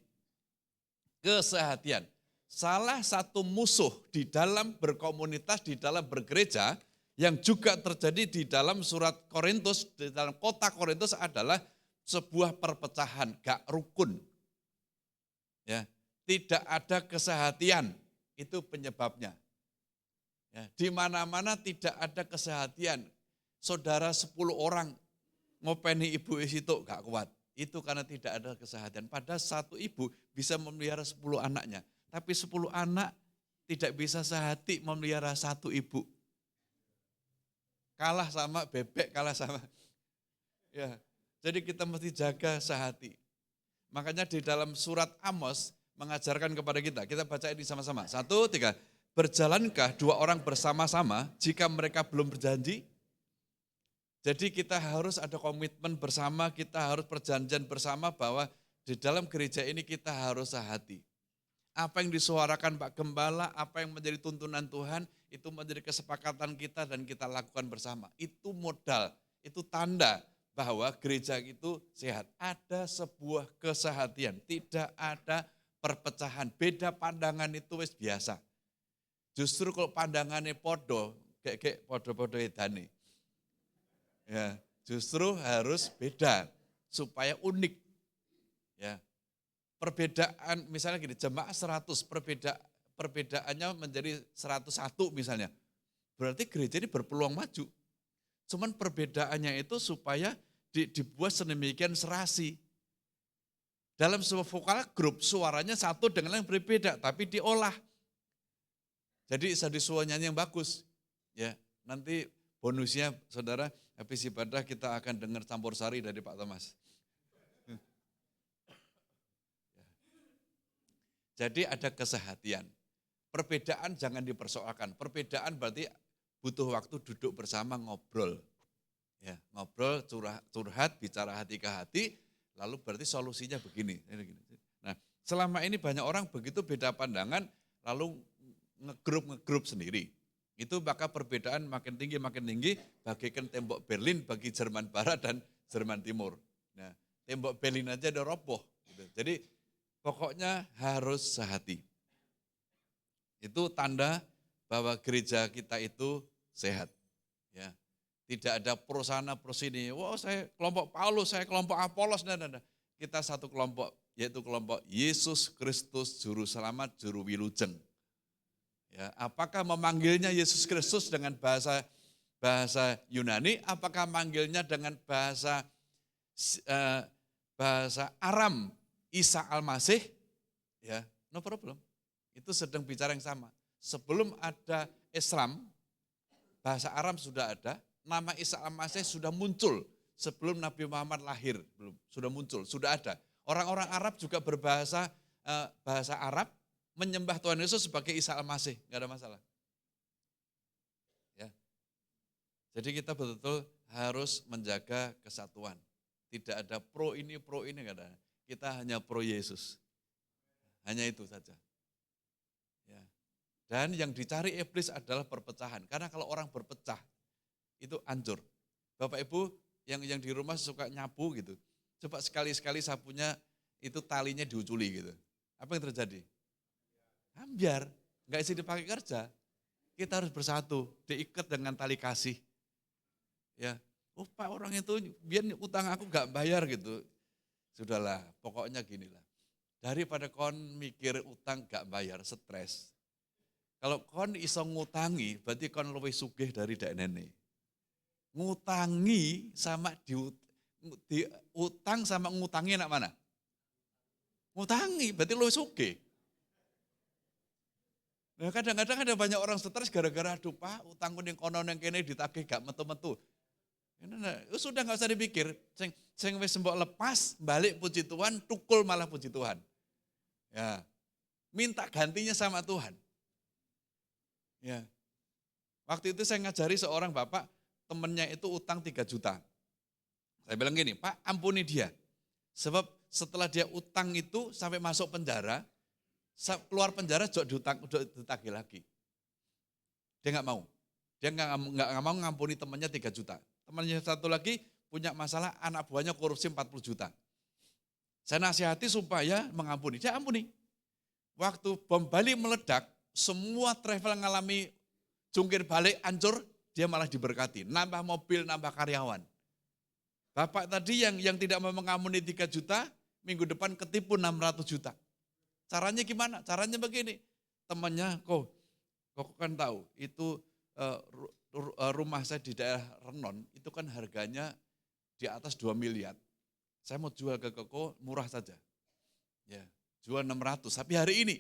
Kesehatian. Salah satu musuh di dalam berkomunitas, di dalam bergereja, yang juga terjadi di dalam surat Korintus, di dalam kota Korintus adalah sebuah perpecahan, gak rukun. Ya, tidak ada kesehatian, itu penyebabnya. Ya, di mana-mana tidak ada kesehatian. Saudara 10 orang ngopeni ibu itu gak kuat. Itu karena tidak ada kesehatian. Padahal satu ibu bisa memelihara 10 anaknya. Tapi 10 anak tidak bisa sehati memelihara satu ibu. Kalah sama bebek, kalah sama. Ya, jadi kita mesti jaga sehati. Makanya di dalam surat Amos mengajarkan kepada kita baca ini sama-sama. 1, 3. Berjalankah 2 orang bersama-sama jika mereka belum berjanji? Jadi kita harus ada komitmen bersama, kita harus perjanjian bersama bahwa di dalam gereja ini kita harus sehati. Apa yang disuarakan Pak Gembala, apa yang menjadi tuntunan Tuhan, itu menjadi kesepakatan kita dan kita lakukan bersama. Itu modal, itu tanda bahwa gereja itu sehat. Ada sebuah kesehatian, tidak ada perpecahan. Beda pandangan itu wis biasa. Justru kalau pandangannya podo, kayak podo-podo edane. Ya, justru harus beda supaya unik. Ya. Perbedaan misalnya gini, jemaah 100, perbedaannya menjadi 101 misalnya. Berarti gereja ini berpeluang maju. Cuman perbedaannya itu supaya dibuat sedemikian serasi. Dalam sebuah vokal grup suaranya satu dengan yang berbeda tapi diolah. Jadi ada suara nyanyi yang bagus. Ya, nanti bonusnya saudara habis ibadah kita akan dengar campur sari dari Pak Thomas. Jadi ada kesehatian. Perbedaan jangan dipersoalkan. Perbedaan berarti butuh waktu duduk bersama ngobrol. Ya, ngobrol, curhat, bicara hati ke hati, lalu berarti solusinya begini. Nah, selama ini banyak orang begitu beda pandangan, lalu ngegrup sendiri. Itu maka perbedaan makin tinggi, bagaikan tembok Berlin bagi Jerman Barat dan Jerman Timur. Nah, tembok Berlin aja udah roboh. Gitu. Jadi pokoknya harus sehati. Itu tanda bahwa gereja kita itu sehat. Ya. Tidak ada prosana-prosini, wah saya kelompok Paulus, saya kelompok Apolos. Nah. Kita satu kelompok, yaitu kelompok Yesus Kristus Juru Selamat, Juru Wilujeng. Ya, apakah memanggilnya Yesus Kristus dengan bahasa Yunani, apakah manggilnya dengan bahasa Aram, Isa Al-Masih, ya no problem. Itu sedang bicara yang sama. Sebelum ada Islam, bahasa Arab sudah ada, nama Isa Al-Masih sudah muncul sebelum Nabi Muhammad lahir, belum sudah muncul, sudah ada. Orang-orang Arab juga berbahasa bahasa Arab, menyembah Tuhan Yesus sebagai Isa Al-Masih, nggak ada masalah. Ya. Jadi kita betul-betul harus menjaga kesatuan. Tidak ada pro ini, nggak ada. Kita hanya pro Yesus. Hanya itu saja. Ya. Dan yang dicari iblis adalah perpecahan. Karena kalau orang berpecah, itu hancur. Bapak Ibu yang di rumah suka nyapu gitu. Coba sekali-sekali sapunya itu talinya diuculi gitu. Apa yang terjadi? Ambiar, nggak isi dipakai kerja. Kita harus bersatu, diikat dengan tali kasih. Ya, Pak orang itu biar utang aku nggak bayar gitu. Sudahlah, pokoknya ginilah. Daripada kon mikir utang gak bayar, stres. Kalau kon iso ngutangi, berarti kon lebih sugih dari dek nenek. Ngutangi sama utang sama ngutangi enak mana? Ngutangi, berarti lebih sugih. Nah kadang-kadang ada banyak orang stres gara-gara, aduh Pak, utangku yang kono yang kene ditagih gak metu-metu. Sudah gak usah dipikir, sing wis mbok lepas, balik puji Tuhan, tukul malah puji Tuhan. Ya, minta gantinya sama Tuhan. Ya, waktu itu saya ngajari seorang bapak, temennya itu utang 3 juta. Saya bilang gini, Pak ampuni dia. Sebab setelah dia utang itu sampai masuk penjara, keluar penjara juga ditagih lagi. Dia gak mau. Dia gak mau ngampuni temannya 3 juta. Temannya satu lagi punya masalah anak buahnya korupsi 40 juta. Saya nasihati supaya mengampuni. Dia ampuni. Waktu bom Bali meledak, semua travel mengalami jungkir balik, hancur, dia malah diberkati. Nambah mobil, nambah karyawan. Bapak tadi yang tidak mau mengampuni 3 juta, minggu depan ketipu 600 juta. Caranya gimana? Caranya begini. Temannya, kok kan tahu, itu rumah saya di daerah Renon, itu kan harganya di atas 2 miliar. Saya mau jual ke Koko murah saja. Ya, jual 600, tapi hari ini.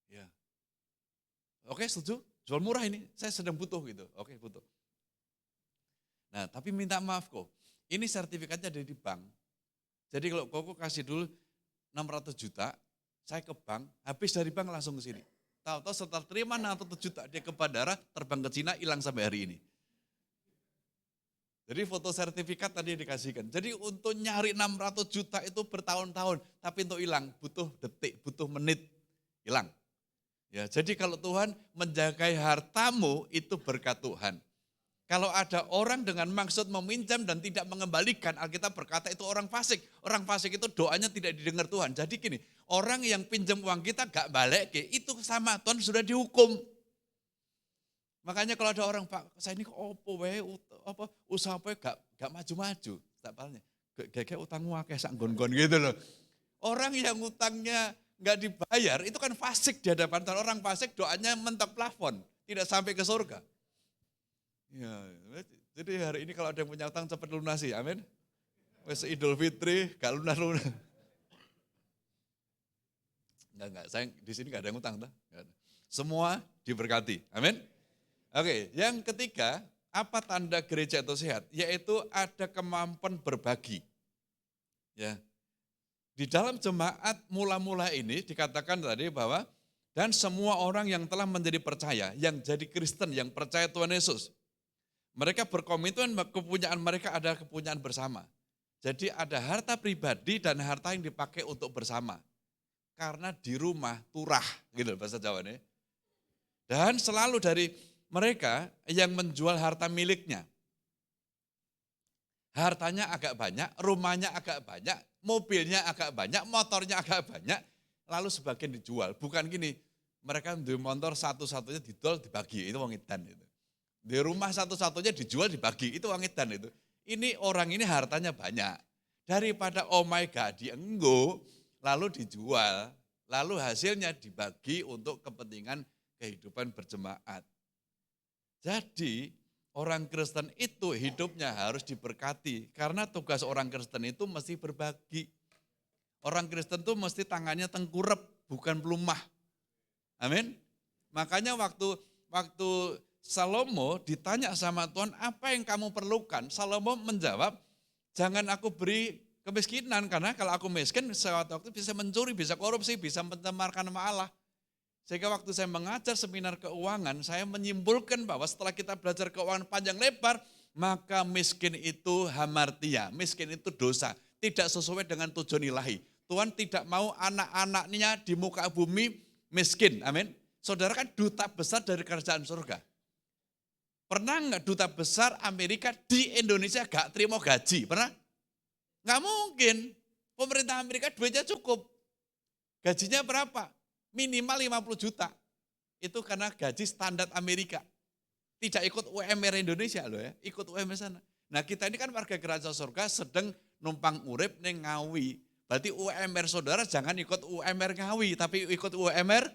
Ya. Oke, setuju? Jual murah ini, saya sedang butuh gitu. Oke, butuh. Nah, tapi minta maaf kok. Ini sertifikatnya dari bank. Jadi kalau Koko kasih dulu 600 juta, saya ke bank, habis dari bank langsung ke sini. Tahu-tahu setelah terima 600 juta, dia ke bandara, terbang ke Cina, hilang sampai hari ini. Jadi foto sertifikat tadi dikasihkan. Jadi untuk nyari 600 juta itu bertahun-tahun, tapi untuk hilang butuh detik, butuh menit, hilang. Ya, jadi kalau Tuhan menjaga hartamu itu berkat Tuhan. Kalau ada orang dengan maksud meminjam dan tidak mengembalikan, Alkitab berkata itu orang fasik. Orang fasik itu doanya tidak didengar Tuhan. Jadi gini, orang yang pinjam uang kita gak balik, itu sama Tuhan sudah dihukum. Makanya kalau ada orang, Pak, saya ini kok usaha apa gak maju-maju. Tak palanya, kayak utangmu akeh sak gon-gon gitu loh. Orang yang utangnya gak dibayar, itu kan fasik di hadapan Tuhan. Orang fasik doanya mentok plafon, tidak sampai ke surga. Ya, jadi hari ini kalau ada yang punya utang cepat lunasi, amin. Wes Idul Fitri, gak lunas-lunas. Enggak, saya di sini gak ada yang utang. Semua diberkati, amin. Oke, yang ketiga, apa tanda gereja itu sehat? Yaitu ada kemampuan berbagi. Ya. Di dalam jemaat mula-mula ini dikatakan tadi bahwa dan semua orang yang telah menjadi percaya, yang jadi Kristen, yang percaya Tuhan Yesus, mereka berkomitmen kepunyaan mereka adalah kepunyaan bersama. Jadi ada harta pribadi dan harta yang dipakai untuk bersama. Karena di rumah turah, gitu bahasa Jawa ini. Dan selalu dari mereka yang menjual harta miliknya. Hartanya agak banyak, rumahnya agak banyak, mobilnya agak banyak, motornya agak banyak, lalu sebagian dijual. Bukan gini, mereka di motor satu-satunya didol dibagi, itu wong edan itu. Di rumah satu-satunya dijual dibagi, itu wong edan itu. Ini orang ini hartanya banyak. Daripada oh my God dienggo, lalu dijual, lalu hasilnya dibagi untuk kepentingan kehidupan berjemaat. Jadi orang Kristen itu hidupnya harus diberkati, karena tugas orang Kristen itu mesti berbagi. Orang Kristen tuh mesti tangannya tengkurep, bukan pelumah. Amin. Makanya waktu Salomo ditanya sama Tuhan, apa yang kamu perlukan? Salomo menjawab, jangan aku beri kemiskinan, karena kalau aku miskin, suatu waktu bisa mencuri, bisa korupsi, bisa mencemarkan nama Allah. Sehingga waktu saya mengajar seminar keuangan, saya menyimpulkan bahwa setelah kita belajar keuangan panjang lebar, maka miskin itu hamartia, miskin itu dosa, tidak sesuai dengan tujuan ilahi. Tuhan tidak mau anak-anaknya di muka bumi miskin, amin. Saudara kan duta besar dari kerajaan surga. Pernah nggak duta besar Amerika di Indonesia gak terima gaji? Pernah? Nggak mungkin. Pemerintah Amerika duitnya cukup. Gajinya berapa? Minimal 50 juta. Itu karena gaji standar Amerika. Tidak ikut UMR Indonesia loh ya, ikut UMR sana. Nah kita ini kan warga kerajaan surga sedang numpang urip ning Ngawi. Berarti UMR saudara jangan ikut UMR Ngawi, tapi ikut UMR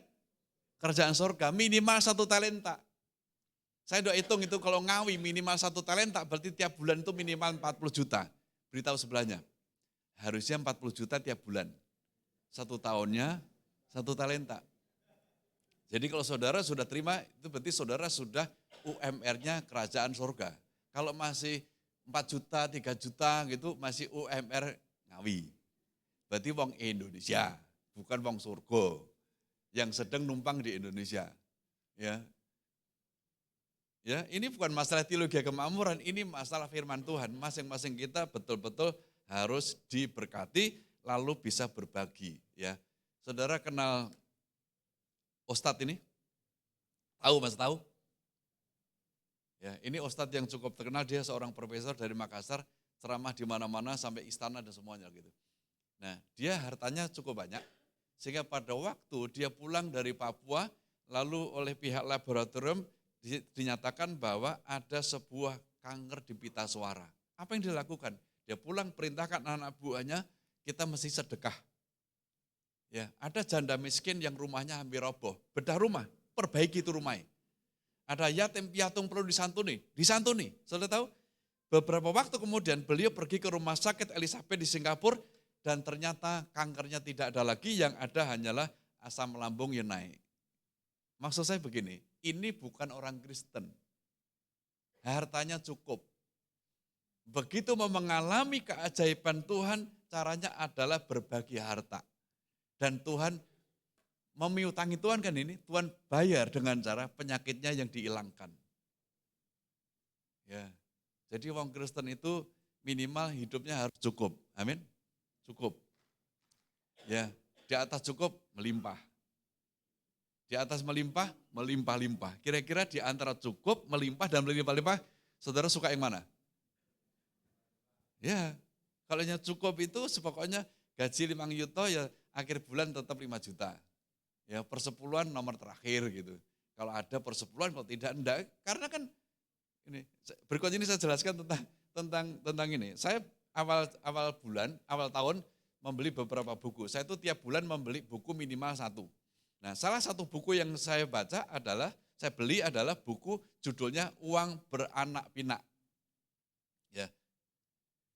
kerajaan surga. Minimal 1 talenta. Saya udah hitung itu kalau Ngawi minimal 1 talenta, berarti tiap bulan itu minimal 40 juta. Beritahu sebelahnya, harusnya 40 juta tiap bulan. 1 tahunnya 1 talenta. Jadi kalau saudara sudah terima, itu berarti saudara sudah UMR-nya kerajaan surga. Kalau masih 4 juta, 3 juta gitu, masih UMR Ngawi. Berarti wong Indonesia, bukan wong surga. Yang sedang numpang di Indonesia. Ya, ini bukan masalah teologi kemakmuran, ini masalah firman Tuhan. Masing-masing kita betul-betul harus diberkati, lalu bisa berbagi. Ya, saudara kenal Ustadz ini? Tahu Mas, tahu? Ya, ini Ustadz yang cukup terkenal, dia seorang profesor dari Makassar, ceramah di mana-mana sampai istana dan semuanya gitu. Nah, dia hartanya cukup banyak, sehingga pada waktu dia pulang dari Papua, lalu oleh pihak laboratorium dinyatakan bahwa ada sebuah kanker di pita suara. Apa yang dilakukan? Dia pulang perintahkan anak buahnya, kita mesti sedekah. Ya, ada janda miskin yang rumahnya hampir roboh, bedah rumah, perbaiki itu rumahnya. Ada yatim piatu perlu disantuni. Sudah tahu? Beberapa waktu kemudian beliau pergi ke rumah sakit Elizabeth di Singapura dan ternyata kankernya tidak ada lagi, yang ada hanyalah asam lambung yang naik. Maksud saya begini, ini bukan orang Kristen. Hartanya cukup. Begitu mau mengalami keajaiban Tuhan, caranya adalah berbagi harta. Dan Tuhan memiutangi Tuhan kan ini, Tuhan bayar dengan cara penyakitnya yang dihilangkan. Ya, jadi orang Kristen itu minimal hidupnya harus cukup, amin, cukup. Ya, di atas cukup melimpah. Di atas melimpah, melimpah-limpah. Kira-kira di antara cukup, melimpah dan melimpah-limpah, saudara suka yang mana? Ya, kalau yang cukup itu sepokoknya gaji 5 juta ya akhir bulan tetap 5 juta. Ya persepuluhan nomor terakhir gitu. Kalau ada persepuluhan, kalau tidak enggak. Karena kan ini berikut ini saya jelaskan tentang ini. Saya awal tahun membeli beberapa buku. Saya itu tiap bulan membeli buku minimal 1. Nah, salah satu buku yang saya beli adalah buku judulnya Uang Beranak Pinak. Ya.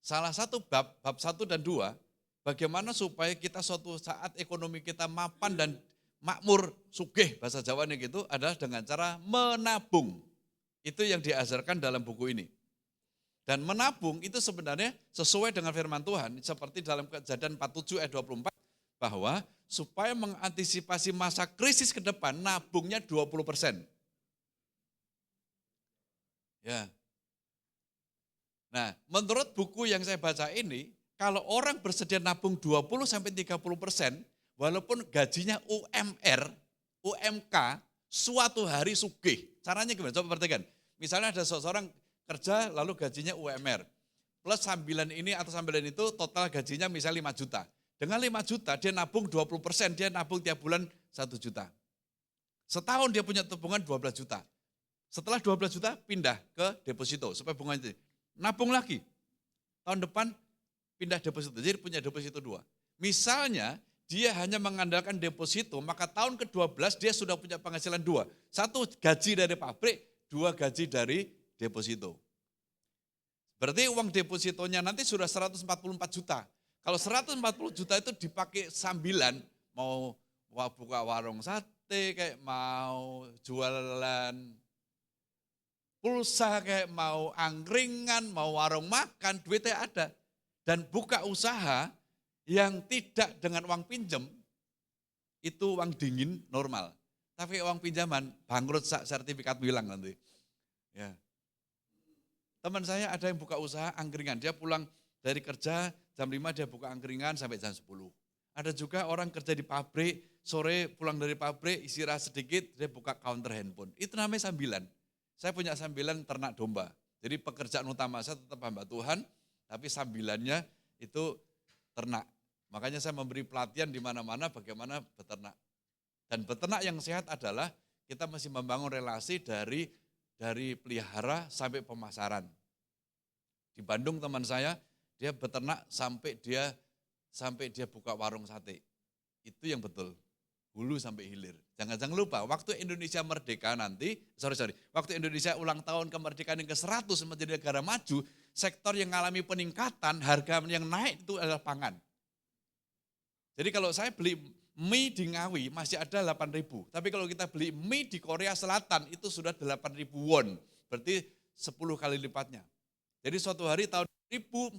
Salah satu bab 1 dan 2, bagaimana supaya kita suatu saat ekonomi kita mapan dan makmur, sugih bahasa Jawanya gitu, adalah dengan cara menabung. Itu yang diajarkan dalam buku ini. Dan menabung itu sebenarnya sesuai dengan firman Tuhan, seperti dalam Kejadian 47 ayat 24, bahwa supaya mengantisipasi masa krisis ke depan, nabungnya 20%. Ya. Nah, menurut buku yang saya baca ini, kalau orang bersedia nabung 20-30%, walaupun gajinya UMR, UMK, suatu hari sugih. Caranya gimana? Coba perhatikan. Misalnya ada seseorang kerja lalu gajinya UMR. Plus sambilan ini atau sambilan itu total gajinya misalnya 5 juta. Dengan 5 juta dia nabung 20%, dia nabung tiap bulan 1 juta. Setahun dia punya tabungan 12 juta. Setelah 12 juta pindah ke deposito supaya bunganya nabung lagi. Tahun depan pindah deposito, jadi punya deposito 2. Misalnya dia hanya mengandalkan deposito, maka tahun ke-12 dia sudah punya penghasilan 2. 1 gaji dari pabrik, 2 gaji dari deposito. Berarti uang depositonya nanti sudah 144 juta. Kalau 140 juta itu dipakai sambilan, mau buka warung sate, kayak mau jualan pulsa, kayak mau angkringan, mau warung makan, duitnya ada. Dan buka usaha yang tidak dengan uang pinjam, itu uang dingin normal. Tapi uang pinjaman, bangkrut sertifikat bilang nanti. Ya. Teman saya ada yang buka usaha angkringan, dia pulang dari kerja jam 5 dia buka angkringan sampai jam 10. Ada juga orang kerja di pabrik, sore pulang dari pabrik, istirahat sedikit, dia buka counter handphone. Itu namanya sambilan. Saya punya sambilan ternak domba. Jadi pekerjaan utama saya tetap hamba Tuhan, tapi sambilannya itu ternak. Makanya saya memberi pelatihan di mana-mana bagaimana beternak. Dan beternak yang sehat adalah kita mesti membangun relasi dari pelihara sampai pemasaran. Di Bandung teman saya, dia beternak sampai dia buka warung sate. Itu yang betul. Hulu sampai hilir. Jangan lupa, waktu Indonesia merdeka nanti, waktu Indonesia ulang tahun kemerdekaan yang ke-100 menjadi negara maju, sektor yang mengalami peningkatan, harga yang naik itu adalah pangan. Jadi kalau saya beli mie di Ngawi masih ada 8.000, tapi kalau kita beli mie di Korea Selatan itu sudah 8.000 won, berarti 10 kali lipatnya. Jadi suatu hari tahun 1045,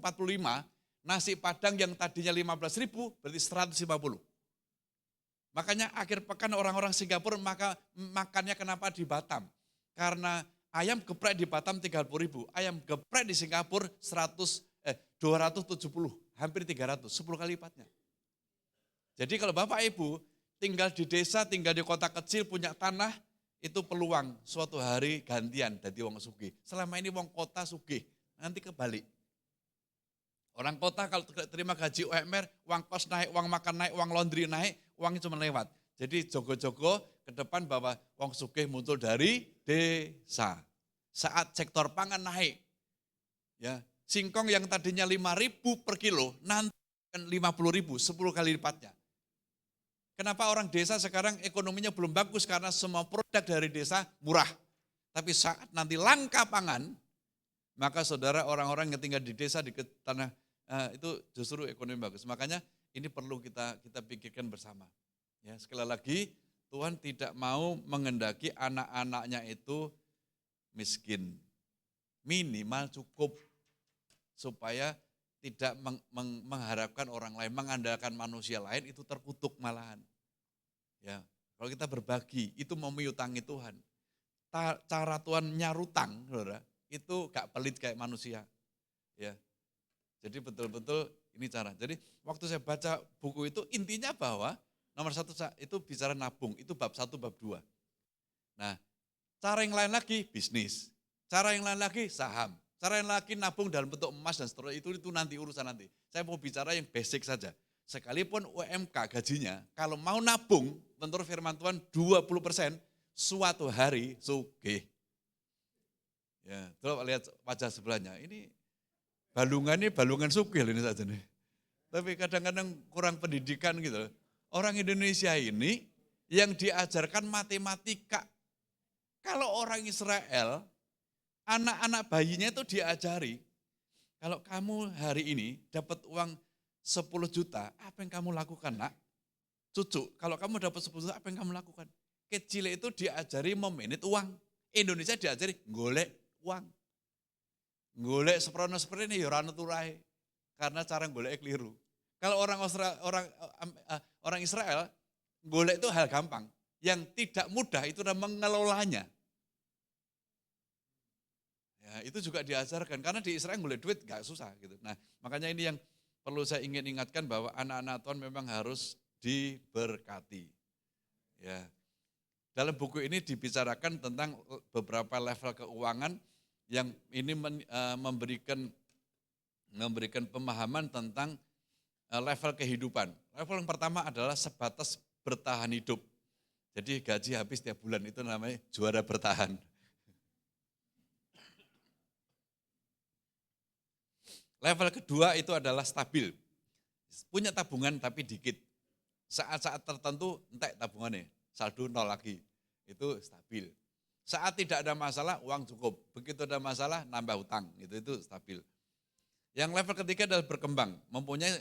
nasi Padang yang tadinya 15.000 berarti 150. Makanya akhir pekan orang-orang Singapura makannya kenapa di Batam? Karena ayam geprek di Batam 30.000, ayam geprek di Singapura 270, hampir 300, 10 kali lipatnya. Jadi kalau Bapak Ibu tinggal di desa, tinggal di kota kecil, punya tanah, itu peluang suatu hari gantian jadi wong sugih. Selama ini wong kota sugih, nanti kebalik. Orang kota kalau terima gaji UMR, uang kos naik, uang makan naik, uang laundry naik, uangnya cuma lewat. Jadi jogo-jogo ke depan bahwa wong sugih muncul dari desa. Saat sektor pangan naik, ya singkong yang tadinya 5.000 per kilo, nanti 50.000, 10 kali lipatnya. Kenapa orang desa sekarang ekonominya belum bagus? Karena semua produk dari desa murah. Tapi saat nanti langka pangan, maka saudara orang-orang yang tinggal di desa, di tanah, itu justru ekonomi bagus. Makanya ini perlu kita pikirkan bersama. Ya, sekali lagi, Tuhan tidak mau mengendaki anak-anaknya itu miskin. Minimal cukup supaya tidak mengharapkan orang lain, mengandalkan manusia lain, itu terkutuk malahan. Ya, kalau kita berbagi, itu memiutangi Tuhan. Cara Tuhan nyarutang, saudara, itu gak pelit kayak manusia. Ya, jadi betul-betul ini cara. Jadi waktu saya baca buku itu intinya bahwa nomor 1 itu bicara nabung, itu bab 1, bab 2. Nah, cara yang lain lagi bisnis, cara yang lain lagi saham. Cara yang lagi nabung dalam bentuk emas dan seterusnya itu nanti urusan nanti. Saya mau bicara yang basic saja. Sekalipun UMK gajinya, kalau mau nabung, menurut firman Tuhan 20%, suatu hari sugih. Ya, coba lihat wajah sebelahnya. Ini balungan sugih ini saja nih. Tapi kadang-kadang kurang pendidikan gitu. Orang Indonesia ini yang diajarkan matematika. Kalau orang Israel, anak-anak bayinya itu diajari, kalau kamu hari ini dapat uang 10 juta, apa yang kamu lakukan nak? Cucu, kalau kamu dapat 10 juta, apa yang kamu lakukan? Kecil itu diajari memanage uang. Indonesia diajari golek uang. Golek seperti ini ya ora nuturai. Karena cara golek keliru. Kalau orang Israel, golek itu hal gampang. Yang tidak mudah itu adalah mengelolanya. Ya, itu juga diajarkan karena di Israel boleh duit gak susah gitu. Nah, makanya ini yang perlu saya ingin ingatkan bahwa anak-anak Tuhan memang harus diberkati. Ya. Dalam buku ini dibicarakan tentang beberapa level keuangan yang ini memberikan pemahaman tentang level kehidupan. Level yang pertama adalah sebatas bertahan hidup. Jadi gaji habis tiap bulan itu namanya juara bertahan. Level kedua itu adalah stabil. Punya tabungan tapi dikit. Saat-saat tertentu entek tabungannya, saldo nol lagi. Itu stabil. Saat tidak ada masalah, uang cukup. Begitu ada masalah, nambah hutang. Itu stabil. Yang level ketiga adalah berkembang. Mempunyai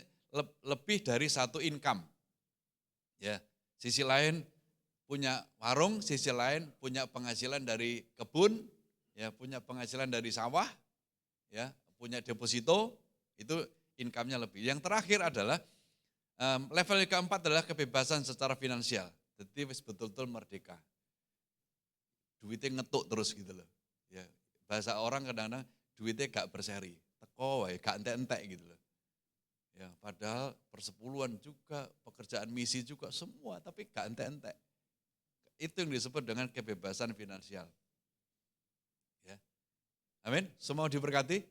lebih dari satu income. Ya, sisi lain punya warung, sisi lain punya penghasilan dari kebun, ya, punya penghasilan dari sawah, ya, punya deposito, itu income-nya lebih. Yang terakhir adalah level yang keempat adalah kebebasan secara finansial. Jadi betul-betul merdeka. Duitnya ngetuk terus gitu loh. Ya, bahasa orang kadang-kadang duitnya gak berseri, teko wae, gak entek-entek gitu loh. Ya, padahal persepuluhan juga, pekerjaan misi juga semua, tapi gak entek-entek. Itu yang disebut dengan kebebasan finansial. Ya. Amin. Semua diberkati?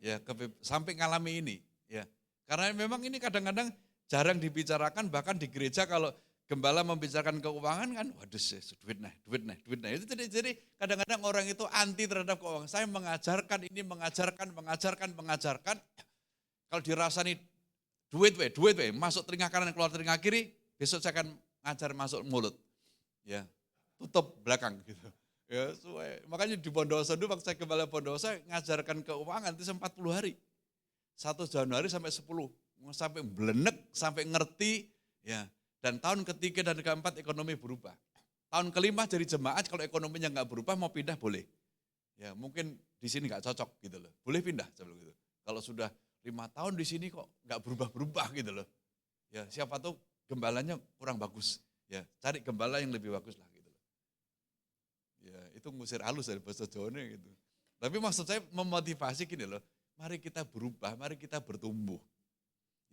Ya, sampai ngalami ini, ya. Karena memang ini kadang-kadang jarang dibicarakan, bahkan di gereja kalau gembala membicarakan keuangan kan, waduh duit nah. Itu jadi kadang-kadang orang itu anti terhadap keuangan. Saya mengajarkan ini, mengajarkan. Kalau dirasani duit we, masuk telinga kanan keluar telinga kiri, besok saya akan ngajar masuk mulut. Ya, tutup belakang gitu. Ya, makanya di Bondowoso dulu waktu saya gembala Bondowoso ngajarkan keuangan itu 40 hari. 1 Januari sampai 10, sampai belenek, sampai ngerti, ya. Dan tahun ketiga dan keempat ekonomi berubah. Tahun kelima jadi jemaat, kalau ekonominya nggak berubah mau pindah boleh. Ya mungkin di sini nggak cocok gitu loh. Boleh pindah sebelum gitu. Kalau sudah 5 tahun di sini kok nggak berubah-berubah gitu loh. Ya siapa tahu gembalanya kurang bagus. Ya cari gembala yang lebih bagus lah gitu loh. Ya itu ngusir halus dari bahasa Jawa gitu. Tapi maksud saya memotivasi gini loh. Mari kita berubah, mari kita bertumbuh.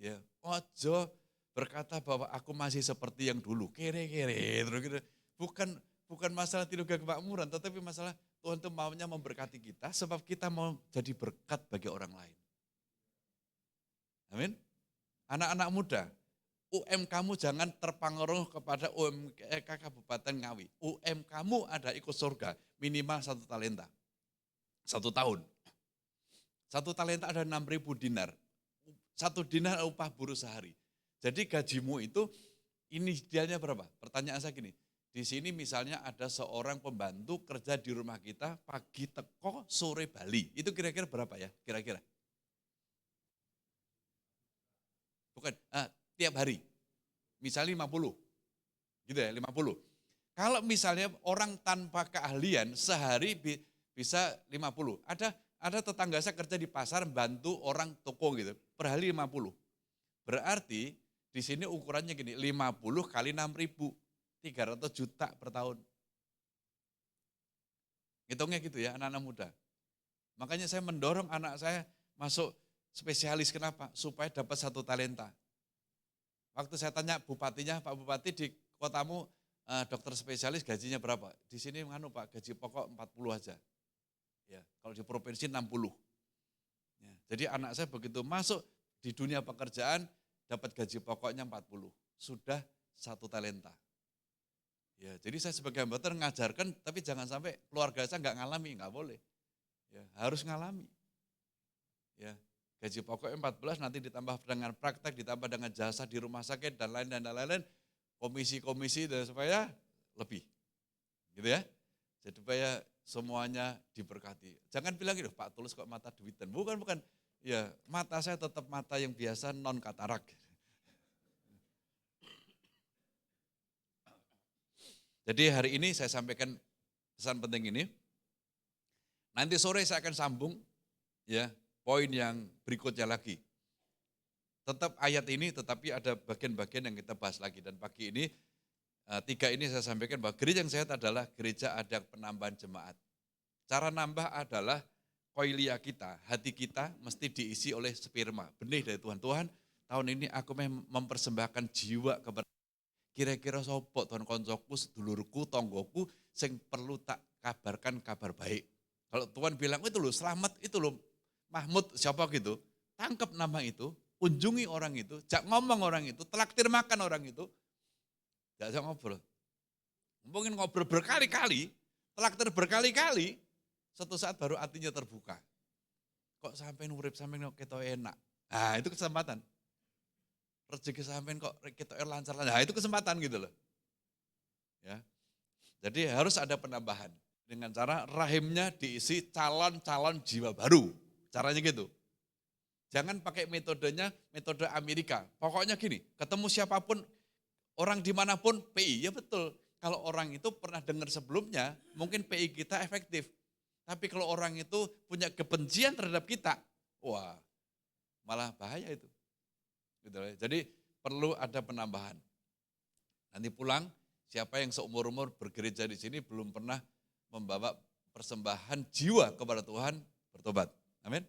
Ya, ojo berkata bahwa aku masih seperti yang dulu, kere-kere terus gitu. Bukan masalah tidak kemakmuran, tetapi masalah Tuhan itu maunya memberkati kita sebab kita mau jadi berkat bagi orang lain. Amin. Anak-anak muda, kamu jangan terpengaruh kepada UMK Kabupaten Ngawi. kamu ada ikut surga minimal 1 talenta. 1 tahun. 1 talenta ada 6.000 dinar. 1 dinar upah buruh sehari. Jadi gajimu itu ini idealnya berapa? Pertanyaan saya gini, di sini misalnya ada seorang pembantu kerja di rumah kita, pagi teko, sore bali. Itu kira-kira berapa ya? Kira-kira? Bukan, tiap hari. Misalnya 50. Gitu ya, 50. Kalau misalnya orang tanpa keahlian sehari bisa 50. Ada tetangga saya kerja di pasar bantu orang toko gitu, per hari 50. Berarti di sini ukurannya gini, 50 kali 6.000, 300 juta per tahun. Hitungnya gitu ya anak-anak muda. Makanya saya mendorong anak saya masuk spesialis, kenapa? Supaya dapat 1 talenta. Waktu saya tanya bupatinya, Pak Bupati di kotamu dokter spesialis gajinya berapa? Di sini Pak, gaji pokok 40 aja. Ya, kalau di provinsi 60. Ya, jadi anak saya begitu masuk di dunia pekerjaan dapat gaji pokoknya 40. Sudah 1 talenta. Ya, jadi saya sebagai hambater ngajarkan, tapi jangan sampai keluarga saya nggak ngalami, nggak boleh. Ya, harus ngalami. Ya, gaji pokoknya 14 nanti ditambah dengan praktek, ditambah dengan jasa di rumah sakit dan lain-lain, komisi-komisi dan supaya lebih. Gitu ya. Jadi supaya semuanya diberkati. Jangan bilang gitu, Pak Tulus kok mata duitan. Bukan. Ya, mata saya tetap mata yang biasa non katarak. Jadi hari ini saya sampaikan pesan penting ini. Nanti sore saya akan sambung ya poin yang berikutnya lagi. Tetap ayat ini tetapi ada bagian-bagian yang kita bahas lagi. Dan pagi ini 3 ini saya sampaikan bahwa gereja yang sehat adalah gereja ada penambahan jemaat. Cara nambah adalah koilia kita, hati kita mesti diisi oleh sperma, benih dari Tuhan. Tuhan, tahun ini aku mempersembahkan jiwa kepada kira-kira sopok Tuhan koncoku, sedulurku, tonggoku, sing perlu tak kabarkan kabar baik. Kalau Tuhan bilang itu loh selamat, itu loh Mahmud siapa gitu, tangkap nama itu, kunjungi orang itu, jak ngomong orang itu, traktir makan orang itu, gak usah ngobrol. Mungkin ngobrol berkali-kali, traktir berkali-kali, suatu saat baru hatinya terbuka. Kok sampai nurip, sampai kita enak. Nah itu kesempatan. Rezeki sampai kok kita lancar. Nah itu kesempatan gitu loh. Ya. Jadi harus ada penambahan. Dengan cara rahimnya diisi calon-calon jiwa baru. Caranya gitu. Jangan pakai metode Amerika. Pokoknya gini, ketemu siapapun, orang dimanapun PI, ya betul. Kalau orang itu pernah dengar sebelumnya, mungkin PI kita efektif. Tapi kalau orang itu punya kebencian terhadap kita, wah malah bahaya itu. Gitu. Jadi perlu ada penambahan. Nanti pulang, siapa yang seumur-umur bergereja di sini belum pernah membawa persembahan jiwa kepada Tuhan, bertobat. Amin.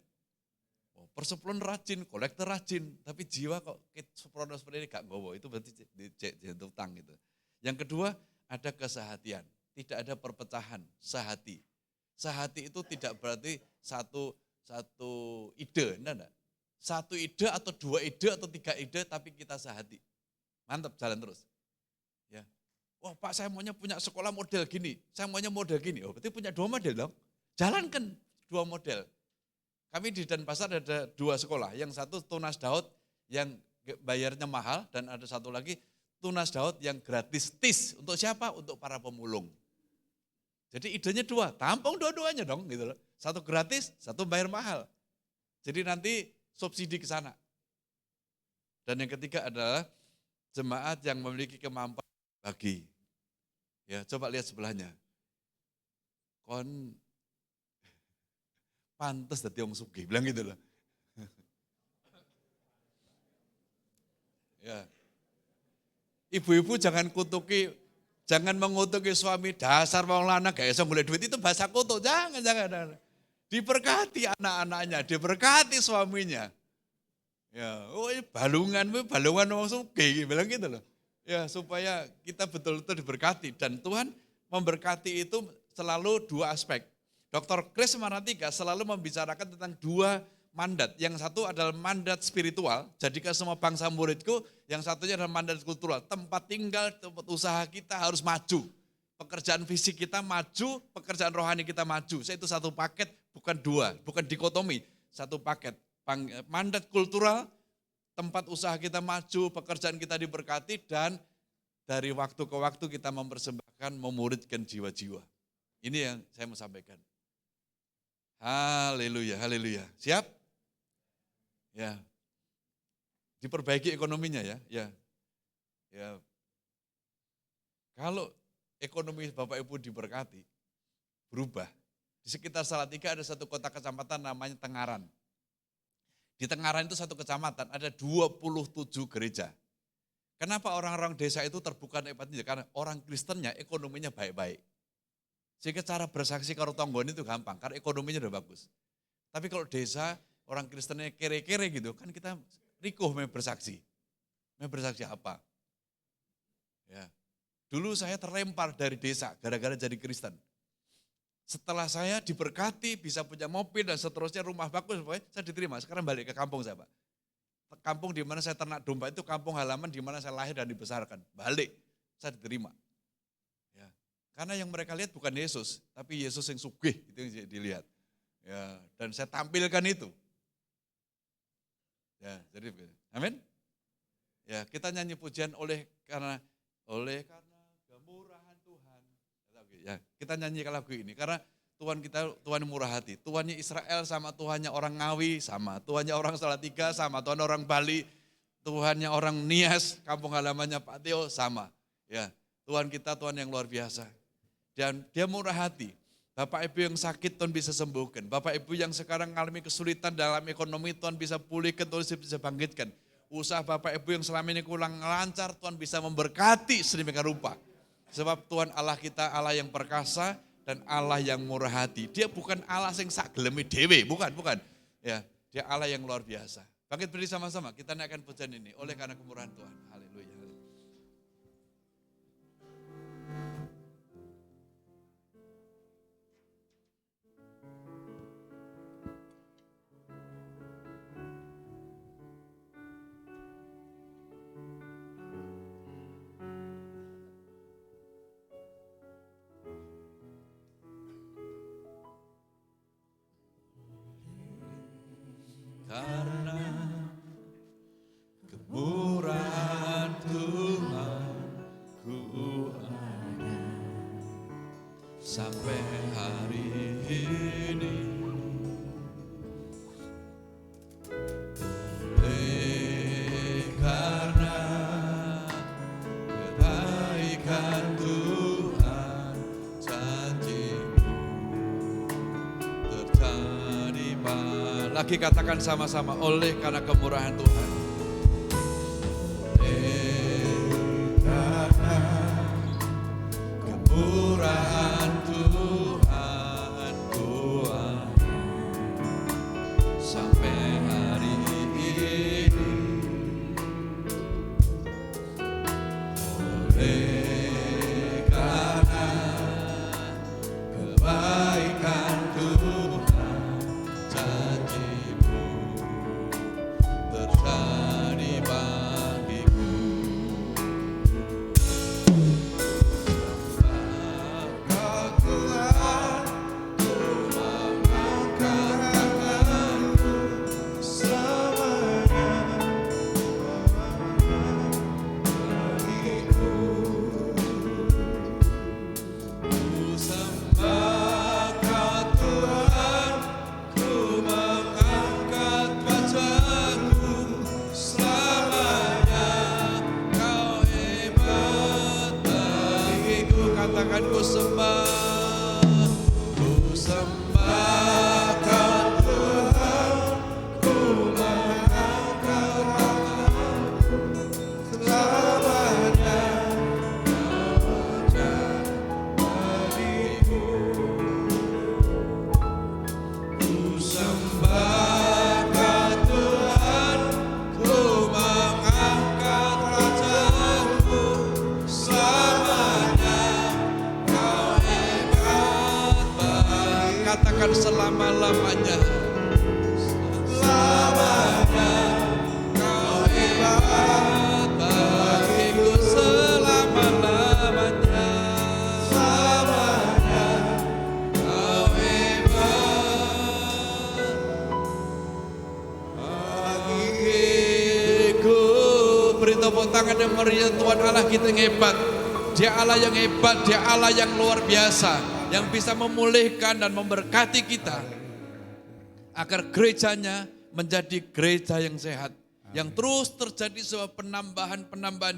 Persepuluhan rajin, kolektor rajin, tapi jiwa kok seprono seperti ini gak gowo, itu berarti utang gitu. Yang kedua, ada kesehatian, tidak ada perpecahan, sehati. Sehati itu tidak berarti satu ide, enggak. Satu ide atau dua ide atau tiga ide, tapi kita sehati. Mantap, jalan terus. Ya. Wah Pak, saya maunya punya sekolah model gini, saya maunya model gini. Oh, berarti punya dua model dong. Jalankan dua model. Kami di Denpasar ada dua sekolah, yang satu Tunas Daud yang bayarnya mahal, dan ada satu lagi Tunas Daud yang gratis. TIS, untuk siapa? Untuk para pemulung. Jadi idenya dua, tampung dua-duanya dong gitu loh. Satu gratis, satu bayar mahal. Jadi nanti subsidi ke sana. Dan yang ketiga adalah jemaat yang memiliki kemampuan bagi. Ya, coba lihat sebelahnya. Kon pantes dadi wong sugih, bilang gitu loh. Ya. Ibu-ibu jangan mengutuki suami, dasar wong lanang gak iso golek duit, itu bahasa kutuk. Jangan. Diberkati anak-anaknya, diberkati suaminya. Ya, balungan wong sugih, bilang gitu loh. Ya, supaya kita betul-betul diberkati, dan Tuhan memberkati itu selalu dua aspek. Dr. Chris Maratika selalu membicarakan tentang dua mandat. Yang satu adalah mandat spiritual, jadikan semua bangsa muridku. Yang satunya adalah mandat kultural, tempat tinggal, tempat usaha kita harus maju. Pekerjaan fisik kita maju, pekerjaan rohani kita maju. Itu satu paket, bukan dua, bukan dikotomi. Satu paket, mandat kultural, tempat usaha kita maju, pekerjaan kita diberkati, dan dari waktu ke waktu kita mempersembahkan, memuridkan jiwa-jiwa. Ini yang saya mau sampaikan. Haleluya, haleluya. Siap? Ya. Diperbaiki ekonominya ya. Ya. Kalau ekonomi Bapak Ibu diberkati, berubah. Di sekitar Salatiga ada satu kota kecamatan namanya Tengaran. Di Tengaran itu satu kecamatan, ada 27 gereja. Kenapa orang-orang desa itu terbuka nikmatnya? Karena orang Kristennya ekonominya baik-baik. Sehingga cara bersaksi karo tonggone itu gampang, karena ekonominya udah bagus. Tapi kalau desa, orang Kristennya kere-kere gitu, kan kita rikuh bersaksi. Bersaksi apa? Ya. Dulu saya terlempar dari desa, gara-gara jadi Kristen. Setelah saya diberkati, bisa punya mobil dan seterusnya, rumah bagus, saya diterima. Sekarang balik ke kampung saya Pak. Kampung di mana saya ternak domba itu kampung halaman di mana saya lahir dan dibesarkan. Balik, saya diterima. Karena yang mereka lihat bukan Yesus, tapi Yesus yang sugih, itu yang dilihat. Ya, dan saya tampilkan itu. Ya, jadi amin. Ya, kita nyanyi pujian karena kemurahan Tuhan. Ya, kita nyanyi lagu ini karena Tuhan murah hati. Tuhannya Israel sama Tuhannya orang Ngawi sama, Tuhannya orang Salatiga sama, Tuhan orang Bali, Tuhannya orang Nias, kampung halamannya Pak Teo sama. Ya, Tuhan kita Tuhan yang luar biasa. Dan dia murah hati. Bapak Ibu yang sakit Tuhan bisa sembuhkan. Bapak Ibu yang sekarang mengalami kesulitan dalam ekonomi Tuhan bisa pulihkan, Tuhan bisa bangkitkan. Usaha Bapak Ibu yang selama ini kurang lancar Tuhan bisa memberkati sedemikian rupa. Sebab Tuhan Allah kita Allah yang perkasa dan Allah yang murah hati. Dia bukan Allah yang sak gelemi dewe, bukan. Ya, dia Allah yang luar biasa. Bangkit berdiri sama-sama, kita naikkan pujian ini oleh karena kemurahan Tuhan. Haleluya. Karena kemurahan Tuhan ku ada sampai hari ini. Lagi katakan sama-sama, oleh karena kemurahan Tuhan. Kemurahan Tuhan kuat sampai hari ini. Oleh karena kebaikan Tuhan, janji-Mu terjadi bagiku. Katakan ku sembah, ku sembahkan Tuhan, ku mengangkat tanganku, selamanya Kau bagiku. Ku sembahkan Tuhan, ku mengangkat rajaku, selamanya. Katakan selama-lamanya. Selamanya Kau hebat bagiku, selama-lamanya. Selamanya Kau hebat bagiku. Beri tepuk tangan yang meriah. Tuhan Allah kita yang hebat. Dia Allah yang hebat, Dia Allah yang luar biasa, yang bisa memulihkan dan memberkati kita agar gerejanya menjadi gereja yang sehat, yang terus terjadi sebuah penambahan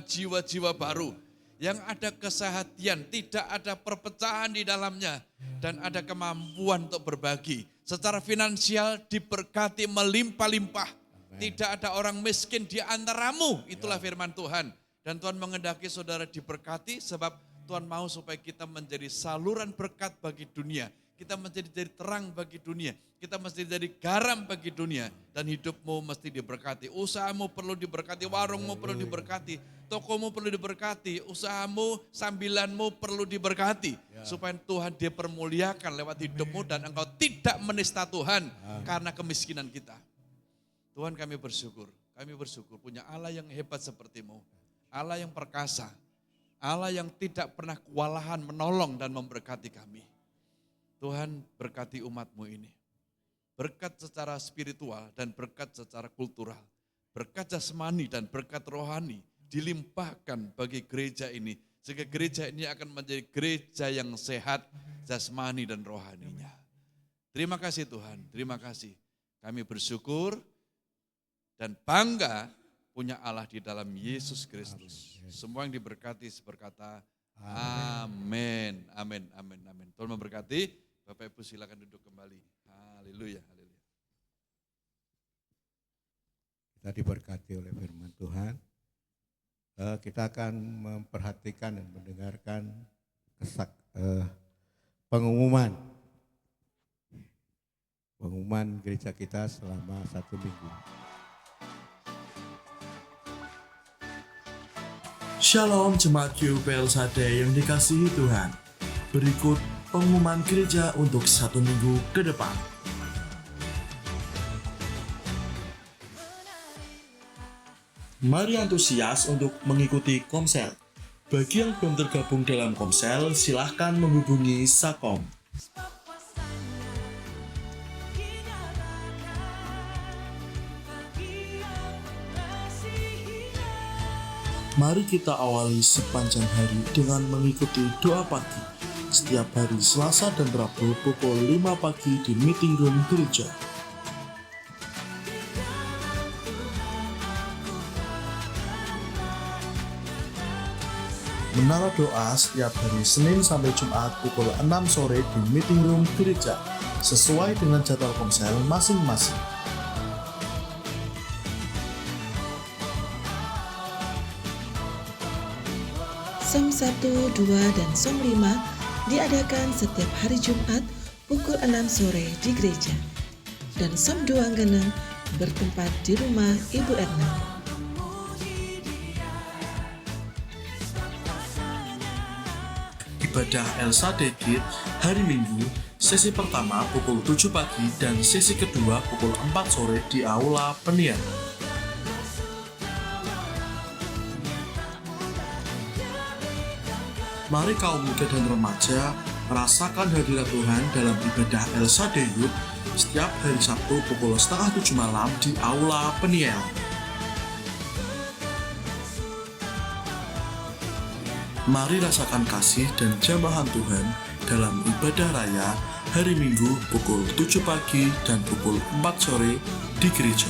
jiwa-jiwa baru, yang ada kesehatan, tidak ada perpecahan di dalamnya, dan ada kemampuan untuk berbagi. Secara finansial diberkati melimpah-limpah, tidak ada orang miskin di antaramu, itulah firman Tuhan. Dan Tuhan menghendaki saudara diberkati sebab Tuhan mau supaya kita menjadi saluran berkat bagi dunia. Kita menjadi terang bagi dunia. Kita mesti jadi garam bagi dunia. Dan hidupmu mesti diberkati. Usahamu perlu diberkati, warungmu perlu diberkati, tokomu perlu diberkati, usahamu, sambilanmu perlu diberkati. Supaya Tuhan dipermuliakan lewat hidupmu dan engkau tidak menista Tuhan karena kemiskinan kita. Tuhan kami bersyukur punya Allah yang hebat seperti-Mu. Allah yang perkasa, Allah yang tidak pernah kewalahan menolong dan memberkati kami. Tuhan berkati umat-Mu ini. Berkat secara spiritual dan berkat secara kultural. Berkat jasmani dan berkat rohani dilimpahkan bagi gereja ini. Sehingga gereja ini akan menjadi gereja yang sehat jasmani dan rohaninya. Terima kasih Tuhan, terima kasih. Kami bersyukur dan bangga punya Allah di dalam Yesus Kristus. Semua yang diberkati berkata amin, amin, amin, amin. Tuhan memberkati. Bapak Ibu silakan duduk kembali. Haleluya, haleluya. Kita diberkati oleh firman Tuhan. Kita akan memperhatikan dan mendengarkan pengumuman gereja kita selama 1 minggu. Shalom Jemaat QPL Sade yang dikasihi Tuhan. Berikut pengumuman gereja untuk 1 minggu ke depan. Mari antusias untuk mengikuti Komsel. Bagi yang belum tergabung dalam Komsel, silahkan menghubungi Sakom. Mari kita awali sepanjang hari dengan mengikuti doa pagi setiap hari Selasa dan Rabu pukul 5 pagi di meeting room gereja. Menara doa setiap hari Senin sampai Jumat pukul 6 sore di meeting room gereja sesuai dengan jadwal Komsel masing-masing. Som 1, 2, dan Som 5 diadakan setiap hari Jumat pukul 6 sore di gereja. Dan Som 2 Geneng bertempat di rumah Ibu Erna. Ibadah Elsa Dekit hari Minggu, sesi pertama pukul 7 pagi dan sesi kedua pukul 4 sore di Aula Penian. Mari kaum muda dan remaja merasakan hadirat Tuhan dalam ibadah Elsa Dekit setiap hari Sabtu pukul 6:30 malam di Aula Peniel. Mari rasakan kasih dan jamahan Tuhan dalam ibadah raya hari Minggu pukul 7 pagi dan pukul 4 sore di gereja.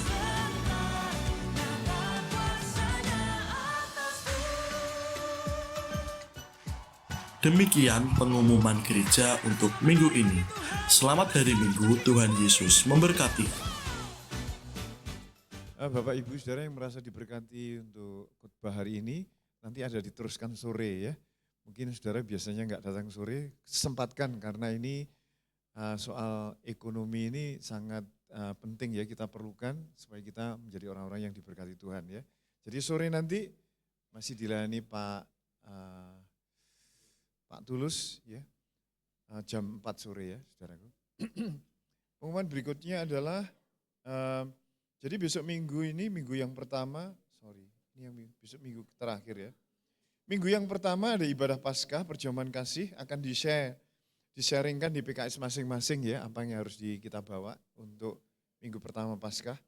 Demikian pengumuman gereja untuk minggu ini. Selamat hari Minggu, Tuhan Yesus memberkati. Bapak Ibu Saudara yang merasa diberkati untuk khotbah hari ini, nanti ada diteruskan sore ya. Mungkin saudara biasanya nggak datang sore, sempatkan karena ini soal ekonomi ini sangat penting ya, kita perlukan supaya kita menjadi orang-orang yang diberkati Tuhan ya. Jadi sore nanti masih dilayani Pak Tulus ya, jam 4 sore ya saudaraku. Pengumuman berikutnya adalah, jadi besok minggu ini, minggu yang pertama, ini yang besok minggu terakhir ya. Minggu yang pertama ada ibadah Paskah, perjamuan kasih, akan di-sharingkan di PKS masing-masing ya, apa yang harus kita bawa untuk minggu pertama Paskah.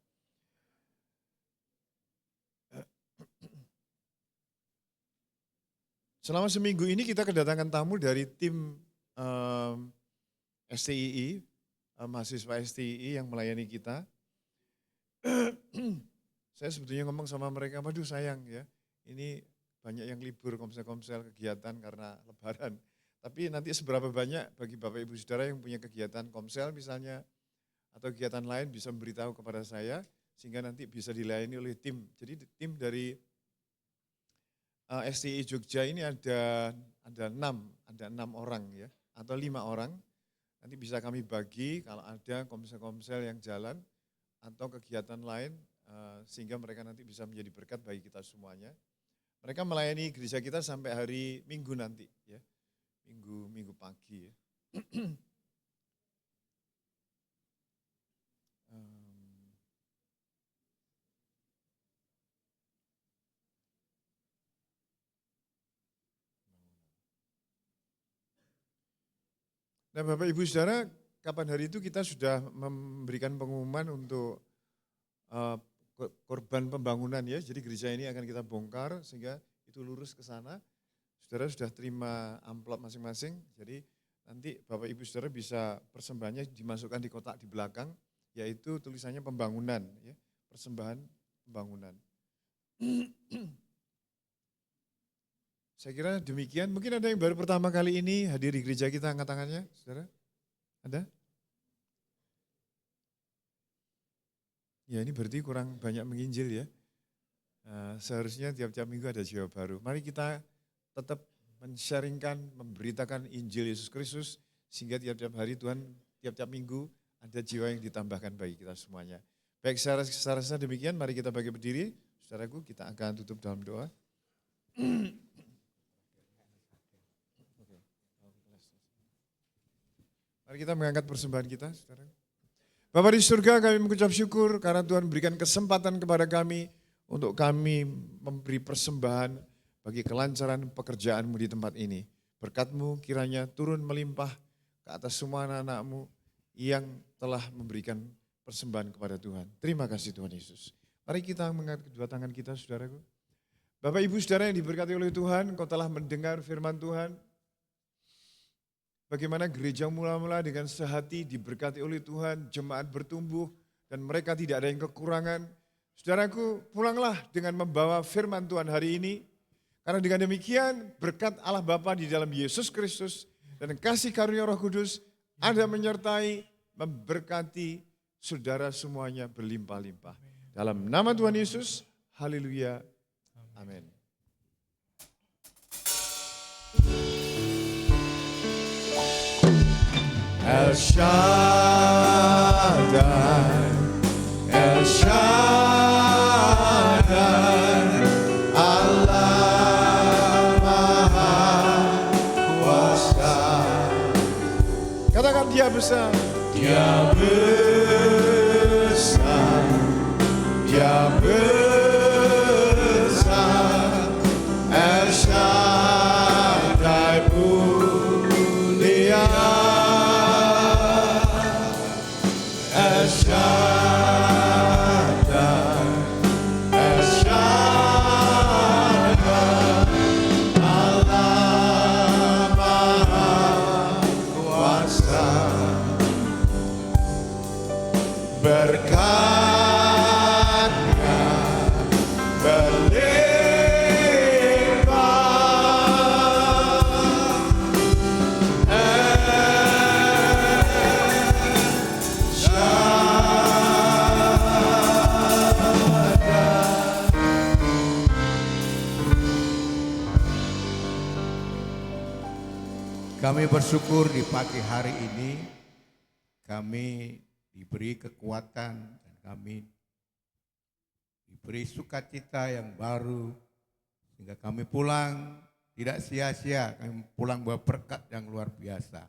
Selama seminggu ini kita kedatangan tamu dari tim STII, mahasiswa STII yang melayani kita. Saya sebetulnya ngomong sama mereka, waduh sayang ya, ini banyak yang libur komsel-komsel kegiatan karena lebaran. Tapi nanti seberapa banyak bagi Bapak Ibu Saudara yang punya kegiatan komsel misalnya, atau kegiatan lain bisa memberitahu kepada saya, sehingga nanti bisa dilayani oleh tim. Jadi tim dari STI Jogja ini ada 6 orang ya, atau 5 orang. Nanti bisa kami bagi kalau ada komsel-komsel yang jalan atau kegiatan lain, sehingga mereka nanti bisa menjadi berkat bagi kita semuanya. Mereka melayani gereja kita sampai hari Minggu nanti ya, Minggu pagi ya. Nah Bapak Ibu Saudara, kapan hari itu kita sudah memberikan pengumuman untuk korban pembangunan ya. Jadi gereja ini akan kita bongkar sehingga itu lurus ke sana. Saudara sudah terima amplop masing-masing. Jadi nanti Bapak Ibu Saudara bisa persembahannya dimasukkan di kotak di belakang, yaitu tulisannya pembangunan ya, persembahan pembangunan. Saya kira demikian. Mungkin ada yang baru pertama kali ini hadir di gereja kita, angkat tangannya, saudara. Ada? Ya ini berarti kurang banyak menginjil ya. Seharusnya tiap-tiap minggu ada jiwa baru. Mari kita tetap men-sharingkan, memberitakan Injil Yesus Kristus, sehingga tiap-tiap hari Tuhan, tiap-tiap minggu ada jiwa yang ditambahkan bagi kita semuanya. Baik, secara demikian mari kita bagi berdiri. Saudaraku, kita akan tutup dalam doa. Mari kita mengangkat persembahan kita, saudara. Bapa di surga, kami mengucap syukur karena Tuhan berikan kesempatan kepada kami untuk kami memberi persembahan bagi kelancaran pekerjaan-Mu di tempat ini. Berkat-Mu kiranya turun melimpah ke atas semua anak-anak-Mu yang telah memberikan persembahan kepada Tuhan. Terima kasih Tuhan Yesus. Mari kita mengangkat kedua tangan kita, saudaraku. Bapak Ibu Saudara yang diberkati oleh Tuhan, Kau telah mendengar firman Tuhan. Bagaimana gereja mula-mula dengan sehati diberkati oleh Tuhan, jemaat bertumbuh dan mereka tidak ada yang kekurangan. Saudaraku, pulanglah dengan membawa firman Tuhan hari ini. Karena dengan demikian berkat Allah Bapa di dalam Yesus Kristus dan kasih karunia Roh Kudus ada menyertai, memberkati saudara semuanya berlimpah-limpah. Dalam nama Tuhan Yesus, haleluya, amin. El Shaddai, El Shaddai, Allah Maha Kuasa. Katakan Dia besar. Dia besar, Dia besar, El Shaddai mulia, El Shaddai, El Shaddai, Allah Maha Kuasa. Berkatnya Kami bersyukur di pagi hari ini kami diberi kekuatan dan kami diberi sukacita yang baru sehingga kami pulang tidak sia-sia, kami pulang bawa berkat yang luar biasa.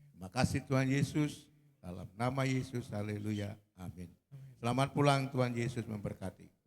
Terima kasih Tuhan Yesus, dalam nama Yesus, haleluya, amin. Selamat pulang, Tuhan Yesus memberkati.